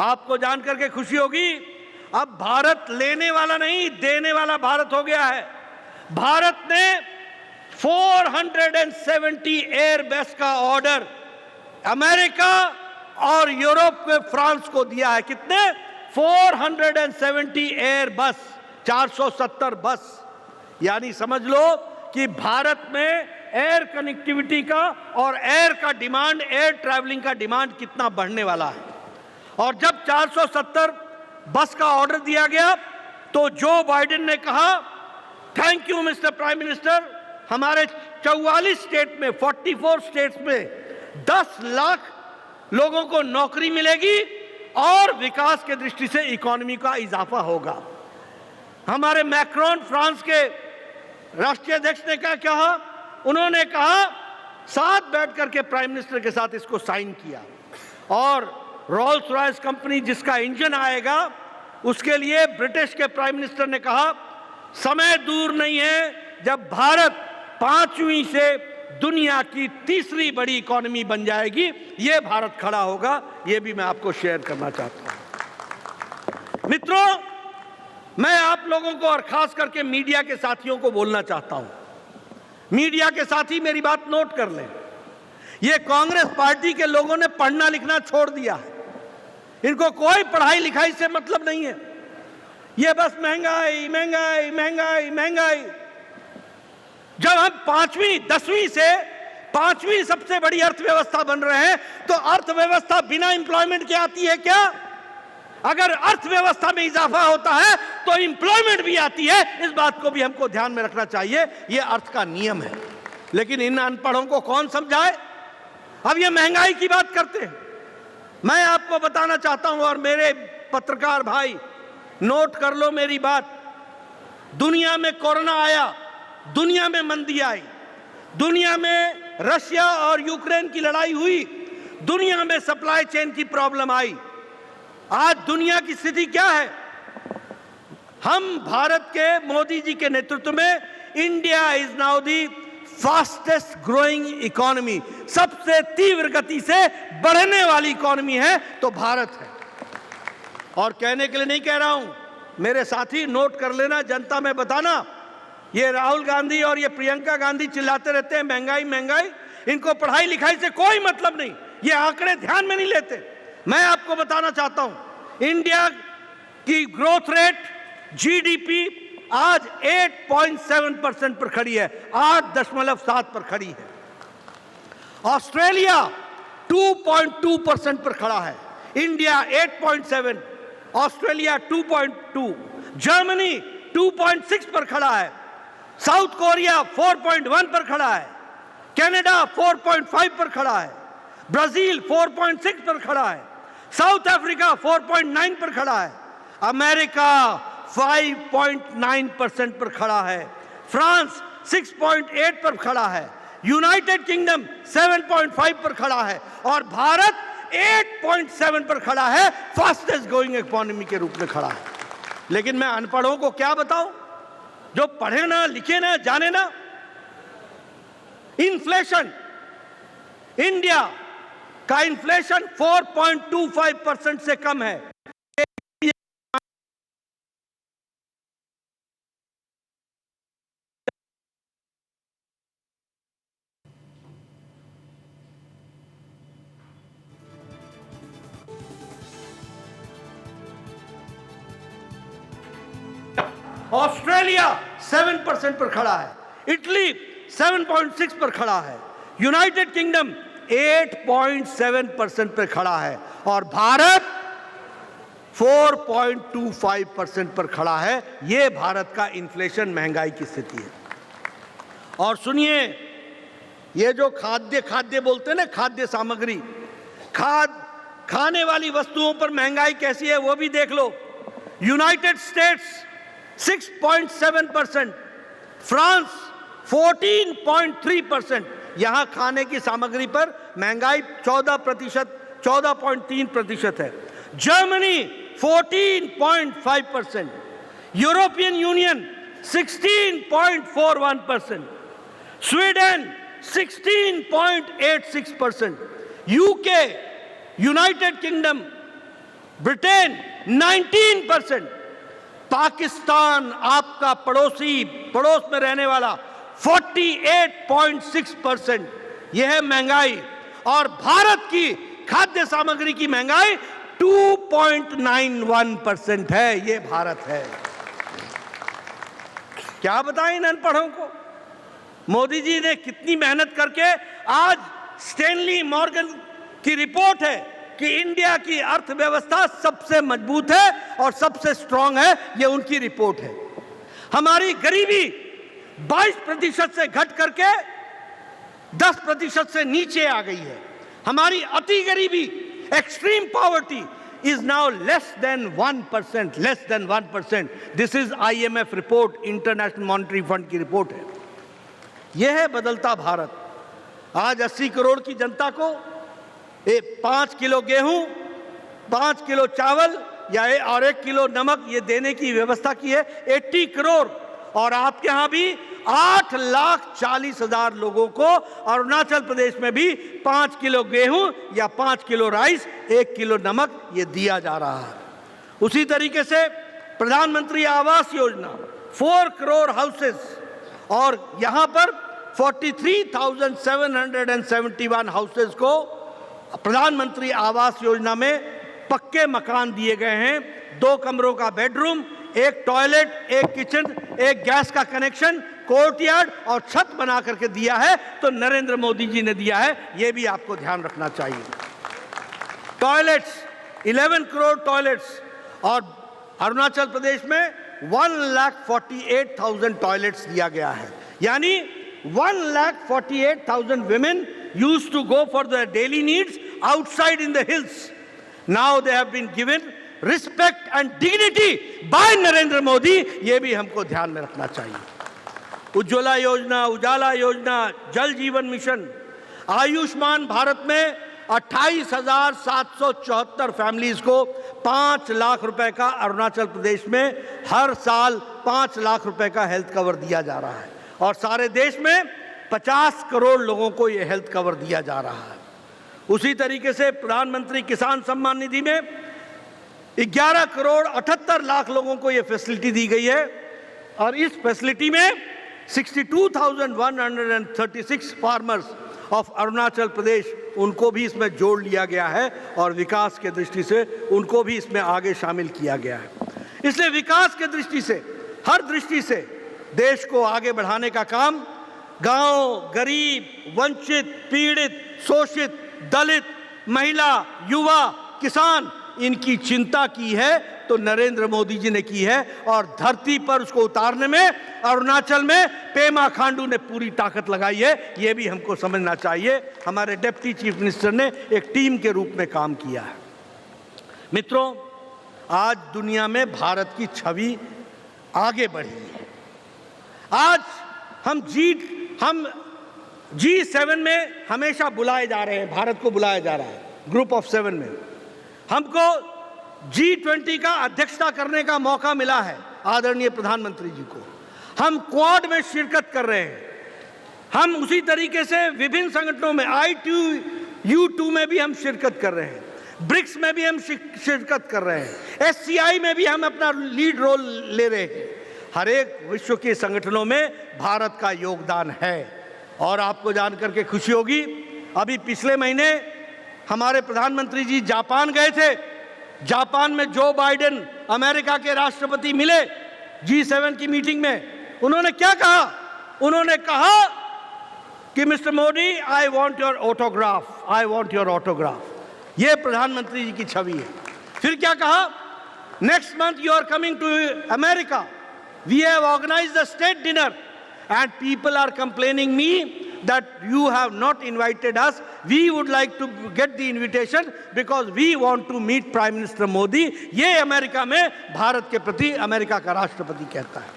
Speaker 6: आपको जानकर के खुशी होगी, अब भारत लेने वाला नहीं, देने वाला भारत हो गया है। भारत ने 470 एयरबस का ऑर्डर अमेरिका और यूरोप में फ्रांस को दिया है। कितने? 470 एयरबस, 470 बस। यानी समझ लो कि भारत में एयर कनेक्टिविटी का और एयर का डिमांड, एयर ट्रैवलिंग का डिमांड कितना बढ़ने वाला है। और जब 470 बस का ऑर्डर दिया गया तो जो बाइडेन ने कहा thank you mister prime minister, हमारे 44 स्टेट में 44 स्टेट्स में 10 लाख लोगों को नौकरी मिलेगी और विकास के दृष्टि से इकोनॉमी का इजाफा होगा। हमारे मैक्रोन फ्रांस के राष्ट्रीय अध्यक्ष ने क्या कहा? उन्होंने कहा, साथ बैठ करके प्राइम मिनिस्टर के साथ इसको साइन किया, और रोल्स रॉयस कंपनी जिसका इंजन आएगा उसके लिए ब्रिटिश के प्राइम मिनिस्टर ने कहा, समय दूर नहीं है जब भारत 5वीं से दुनिया की 3री बड़ी इकोनॉमी बन जाएगी, ये भारत खड़ा होगा। ये भी मैं आपको शेयर करना चाहता हूं। मित्रों, मैं आप लोगों को और खास करके मीडिया के साथियों को बोलना चाहता हूं। मीडिया के साथी मेरी बात नोट कर लें। ये कांग्रेस पार्टी के लोगों ने पढ़ना लिखना छोड़ दिया है। इनको कोई पढ़ाई लिखाई से मतलब नहीं है। ये बस महंगाई महंगाई महंगाई महंगाई। जब हम 5वीं 10वीं से 5वीं सबसे बड़ी अर्थव्यवस्था बन रहे हैं, तो अर्थव्यवस्था बिना एम्प्लॉयमेंट के आती है क्या? अगर अर्थव्यवस्था में इजाफा होता है तो एम्प्लॉयमेंट भी आती है। इस बात को भी हमको ध्यान में रखना चाहिए। यह अर्थ का नियम है। लेकिन इन अनपढ़ों को कौन समझाए? अब ये महंगाई की बात करते हैं। मैं आपको बताना चाहता हूं, और मेरे पत्रकार भाई नोट कर लो मेरी बात। दुनिया में कोरोना आया, दुनिया में मंदी आई, दुनिया में रशिया और यूक्रेन की लड़ाई हुई, दुनिया में सप्लाई चेन की प्रॉब्लम आई। आज दुनिया की स्थिति क्या है? हम भारत के मोदी जी के नेतृत्व में, India is now the fastest growing economy, सबसे तीव्र गति से बढ़ने वाली इकोनॉमी है तो भारत है। और कहने के लिए नहीं कह रहा हूं, मेरे साथी नोट कर लेना, जनता में बताना। ये राहुल गांधी और ये प्रियंका गांधी चिल्लाते रहते हैं महंगाई महंगाई, इनको पढ़ाई लिखाई से कोई मतलब नहीं, ये आंकड़े ध्यान में नहीं लेते। मैं आपको बताना चाहता हूं, इंडिया की ग्रोथ रेट जीडीपी आज 8.7% पर खड़ी है, 8.7 पर खड़ी है। ऑस्ट्रेलिया 2.2% पर खड़ा है, इंडिया 8.7, ऑस्ट्रेलिया 2.2, जर्मनी 2.6 पर खड़ा है, साउथ कोरिया 4.1 पर खड़ा है, कनाडा 4.5 पर खड़ा है, ब्राजील 4.6 पर खड़ा है, साउथ अफ्रीका 4.9 पर खड़ा है, अमेरिका 5.9% पर खड़ा है, फ्रांस 6.8 पर खड़ा है, यूनाइटेड किंगडम 7.5 पर खड़ा है, और भारत 8.7 पर खड़ा है, फास्टेस्ट ग्रोइंग इकोनॉमी के रूप में खड़ा है। लेकिन मैं अनपढ़ों को क्या बताऊं, जो पढ़े ना लिखे ना जाने ना। इन्फ्लेशन, इंडिया का इन्फ्लेशन 4.25% से कम है। ऑस्ट्रेलिया 7% पर खड़ा है, इटली 7.6 पर खड़ा है, यूनाइटेड किंगडम 8.7% पर खड़ा है, और भारत 4.25% पर खड़ा है। यह भारत का इन्फ्लेशन, महंगाई की स्थिति है। और सुनिए, ये जो खाद्य बोलते हैं ना, खाद्य सामग्री, खाने वाली वस्तुओं पर महंगाई कैसी है वो भी देख लो। यूनाइटेड स्टेट्स 6.7%, फ्रांस 14.3%, यहां खाने की सामग्री पर महंगाई 14.3% है। Germany 14.5%, European union 16.41%, Sweden 16.86%, UK, United kingdom, Britain 19%, Pakistan आपका पड़ोस में रहने वाला 48.6%। यह है महंगाई। और भारत की खाद्य सामग्री की महंगाई 2.91% है। यह भारत है। क्या बताएं इन अनपढ़ों को? मोदी जी ने कितनी मेहनत करके, आज स्टैनली मॉर्गन की रिपोर्ट है कि इंडिया की अर्थव्यवस्था सबसे मजबूत है और सबसे स्ट्रांग है। यह उनकी रिपोर्ट है। हमारी गरीबी 22% से घट करके 10% से नीचे आ गई है। हमारी अति गरीबी, extreme poverty is now less than 1%, less than 1%. This is IMF report, International Monetary Fund की रिपोर्ट है। यह है बदलता भारत। आज 80 करोड़ की जनता को 5 किलो गेहूं, 5 किलो चावल या और 1 किलो नमक ये देने की व्यवस्था की है 80 करोड़। और आपके यहां भी 8,40,000 लोगों को अरुणाचल प्रदेश में भी 5 किलो गेहूं या 5 किलो राइस, 1 किलो नमक ये दिया जा रहा है। उसी तरीके से प्रधानमंत्री आवास योजना 4 करोड़ हाउसेस, और यहां पर 43,771 हाउसेस को प्रधानमंत्री आवास योजना में पक्के मकान दिए गए हैं। 2 कमरों का बेडरूम, 1 टॉयलेट, 1 किचन, 1 गैस का कनेक्शन, कोर्टयार्ड और छत बना करके दिया है। तो नरेंद्र मोदी जी ने दिया है, यह भी आपको ध्यान रखना चाहिए। टॉयलेट्स 11 करोड़ टॉयलेट्स, और अरुणाचल प्रदेश में 1,48,000 टॉयलेट्स दिया गया है। यानी 1,48,000 women used to go for their daily needs outside in the hills. Now they have been given respect and dignity by Narendra Modi. ये भी हमको ध्यान में रखना चाहिए। उज्ज्वला योजना, उजाला योजना, जल जीवन मिशन, आयुष्मान भारत में 28,774 फैमिलीज को 5 लाख रुपए का अरुणाचल प्रदेश में हर साल 5 लाख रुपए का हेल्थ कवर दिया जा रहा है। और सारे देश में 50 करोड़ लोगों को यह हेल्थ कवर दिया जा रहा है। उसी तरीके से प्रधानमंत्री किसान सम्मान निधि में 11 करोड़ 78 लाख लोगों को यह फैसिलिटी दी गई है। और इस फैसिलिटी में 62,136 फार्मर्स ऑफ अरुणाचल प्रदेश, उनको भी इसमें जोड़ लिया गया है और विकास के दृष्टि से उनको भी इसमें आगे शामिल किया गया है। इसलिए विकास के दृष्टि से, हर दृष्टि से देश को आगे बढ़ाने का काम गांव, गरीब, वंचित, पीड़ित, शोषित, दलित, महिला, युवा, किसान, इनकी चिंता की है तो नरेंद्र मोदी जी ने की है। और धरती पर उसको उतारने में अरुणाचल में पेमा खांडू ने पूरी ताकत लगाई है। ये भी हमको समझना चाहिए। हमारे डिप्टी चीफ मिनिस्टर ने एक टीम के रूप में काम किया है। मित्रों, आज दुनिया में भारत की छवि आगे बढ़ी है। आज हम G7 में हमेशा बुलाए जा रहे हैं, भारत को बुलाया जा रहा है ग्रुप ऑफ 7 में। हमको G20 का अध्यक्षता करने का मौका मिला है आदरणीय प्रधानमंत्री जी को। हम क्वाड में शिरकत कर रहे हैं। हम उसी तरीके से विभिन्न संगठनों में ITU में भी हम शिरकत कर रहे हैं, ब्रिक्स में भी हम शिरकत कर रहे हैं, SCI में भी हम अपना लीड रोल ले रहे हैं। हर एक विश्व के संगठनों में भारत का योगदान है। और आपको जानकर के खुशी होगी, अभी पिछले महीने हमारे प्रधानमंत्री जी जापान गए थे। जापान में जो बाइडेन अमेरिका के राष्ट्रपति मिले G7 की मीटिंग में, उन्होंने क्या कहा? उन्होंने कहा कि mister Modi, I want your autograph, I want your autograph. ये प्रधानमंत्री जी की छवि है। फिर क्या कहा? Next month you are coming to America, we have organised the state dinner and people are complaining me that you have not invited us. We would like to get the invitation because we want to meet Prime Minister Modi. ये America में भारत के प्रति America का राष्ट्रपति कहता है।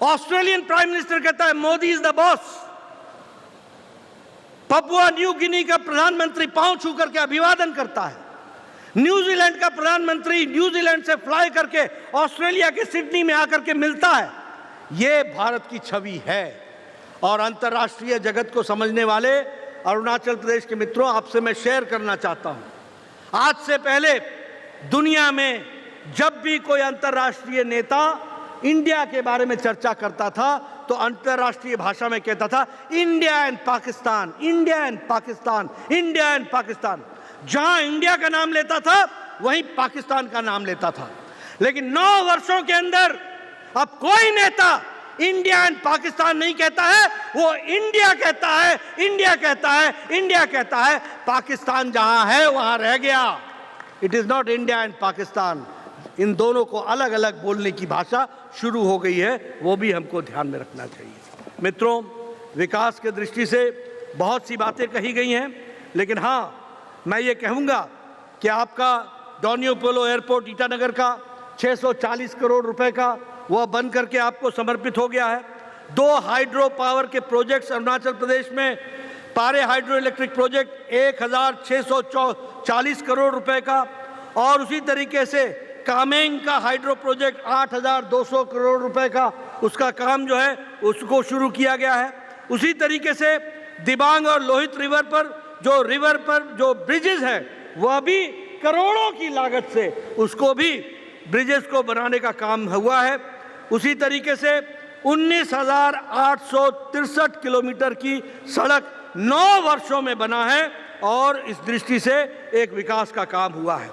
Speaker 6: Australian prime minister कहता है Modi is the boss. Papua New Guinea का प्रधानमंत्री पांव छू करके अभिवादन करता है। न्यूजीलैंड का प्रधानमंत्री न्यूजीलैंड से फ्लाई करके ऑस्ट्रेलिया के सिडनी में आकर के मिलता है। ये भारत की छवि है। और अंतर्राष्ट्रीय जगत को समझने वाले अरुणाचल प्रदेश के मित्रों, आपसे मैं शेयर करना चाहता हूं, आज से पहले दुनिया में जब भी कोई अंतर्राष्ट्रीय नेता इंडिया के बारे में चर्चा करता था तो अंतर्राष्ट्रीय भाषा में कहता था India and Pakistan, India and Pakistan, India and Pakistan. जहां इंडिया का नाम लेता था वहीं पाकिस्तान का नाम लेता था। लेकिन 9 वर्षों के अंदर अब कोई नेता इंडिया एंड पाकिस्तान नहीं कहता है, वो इंडिया कहता है, इंडिया कहता है, इंडिया कहता है। पाकिस्तान जहां है वहां रह गया। It is not India and Pakistan. इन दोनों को अलग अलग बोलने की भाषा शुरू हो गई है, वो भी हमको ध्यान में रखना चाहिए। मित्रों, विकास के दृष्टि से बहुत सी बातें कही गई हैं, लेकिन हाँ, मैं ये कहूँगा कि आपका डोनियोपोलो एयरपोर्ट ईटानगर का 640 करोड़ रुपए का वह बन करके आपको समर्पित हो गया है। 2 हाइड्रो पावर के प्रोजेक्ट्स अरुणाचल प्रदेश में, पारे हाइड्रो इलेक्ट्रिक प्रोजेक्ट 1640 करोड़ रुपए का, और उसी तरीके से कामेंग का हाइड्रो प्रोजेक्ट 8200 करोड़ रुपए का, उसका काम जो है उसको शुरू किया गया है। उसी तरीके से दिबांग और लोहित रिवर पर जो ब्रिजेस हैं वह भी करोड़ों की लागत से उसको भी ब्रिजेस को बनाने का काम हुआ है। उसी तरीके से 19,863 किलोमीटर की सड़क 9 वर्षों में बना है और इस दृष्टि से एक विकास का काम हुआ है।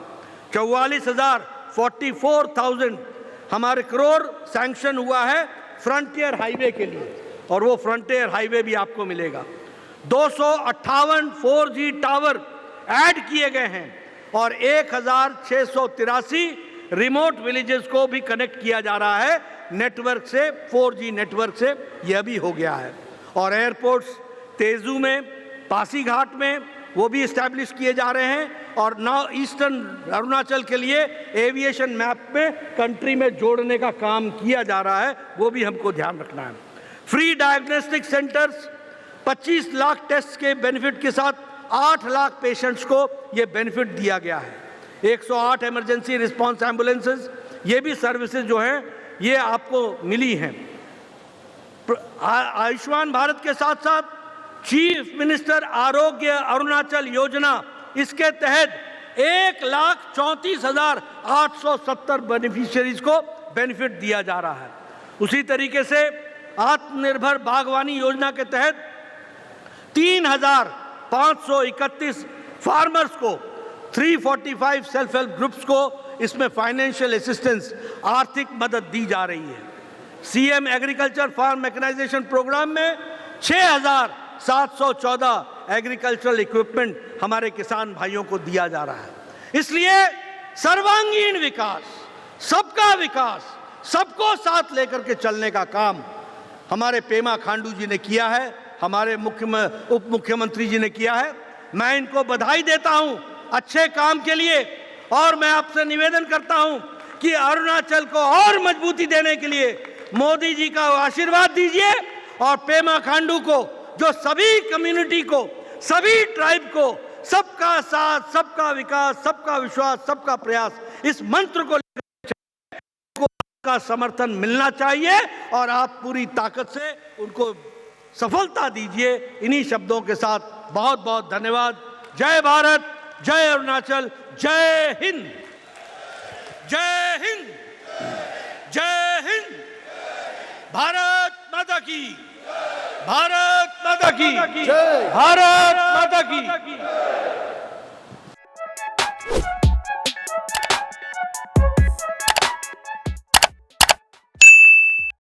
Speaker 6: 44,000 हमारे करोड़ सैंक्शन हुआ है फ्रंटियर हाईवे के लिए, और वो फ्रंटियर हाईवे भी आपको मिलेगा। 258 4G टावर ऐड किए गए हैं और 1683 रिमोट विलेजेस को भी कनेक्ट किया जा रहा है नेटवर्क से, 4G नेटवर्क से, यह भी हो गया है। और एयरपोर्ट्स तेजू में, पासीघाट में वो भी इस्टेब्लिश किए जा रहे हैं, और नाउ ईस्टर्न अरुणाचल के लिए एविएशन मैप में कंट्री में जोड़ने का काम किया जा रहा है, वो भी हमको ध्यान रखना है। Free diagnostic centres, 25 lakh test के बेनिफिट के साथ 8 लाख पेशेंट्स को ये बेनिफिट दिया गया है। 108 इमरजेंसी रिस्पांस एम्बुलेंसेज, ये भी सर्विसेज जो हैं ये आपको मिली हैं। आयुष्मान भारत के साथ साथ चीफ मिनिस्टर आरोग्य अरुणाचल योजना, इसके तहत 1,34,870 बेनिफिशियरीज को बेनिफिट दिया जा रहा है। उसी तरीके से आत्मनिर्भर बागवानी योजना के तहत 3,531 फार्मर्स को, 345 सेल्फ हेल्प ग्रुप्स को इसमें फाइनेंशियल असिस्टेंस, आर्थिक मदद दी जा रही है। CM agriculture farm mechanisation programme में 6,714 एग्रीकल्चरल इक्विपमेंट हमारे किसान भाइयों को दिया जा रहा है। इसलिए सर्वांगीण विकास, सबका विकास, सबको साथ लेकर के चलने का काम हमारे पेमा खांडू जी ने किया है, हमारे उप मुख्यमंत्री जी ने किया है। मैं इनको बधाई देता हूं अच्छे काम के लिए, और मैं आपसे निवेदन करता हूं कि अरुणाचल को और मजबूती देने के लिए मोदी जी का आशीर्वाद दीजिए, और पेमा खांडू को, जो सभी कम्युनिटी को, सभी ट्राइब को सबका साथ, सबका विकास, सबका विश्वास, सबका प्रयास, इस मंत्र को का समर्थन मिलना चाहिए, और आप पूरी ताकत से उनको सफलता दीजिए। इन्हीं शब्दों के साथ बहुत बहुत धन्यवाद। जय भारत, जय अरुणाचल, जय हिंद, जय हिंद, जय हिंद। भारत माता की, भारत माता की, भारत माता की।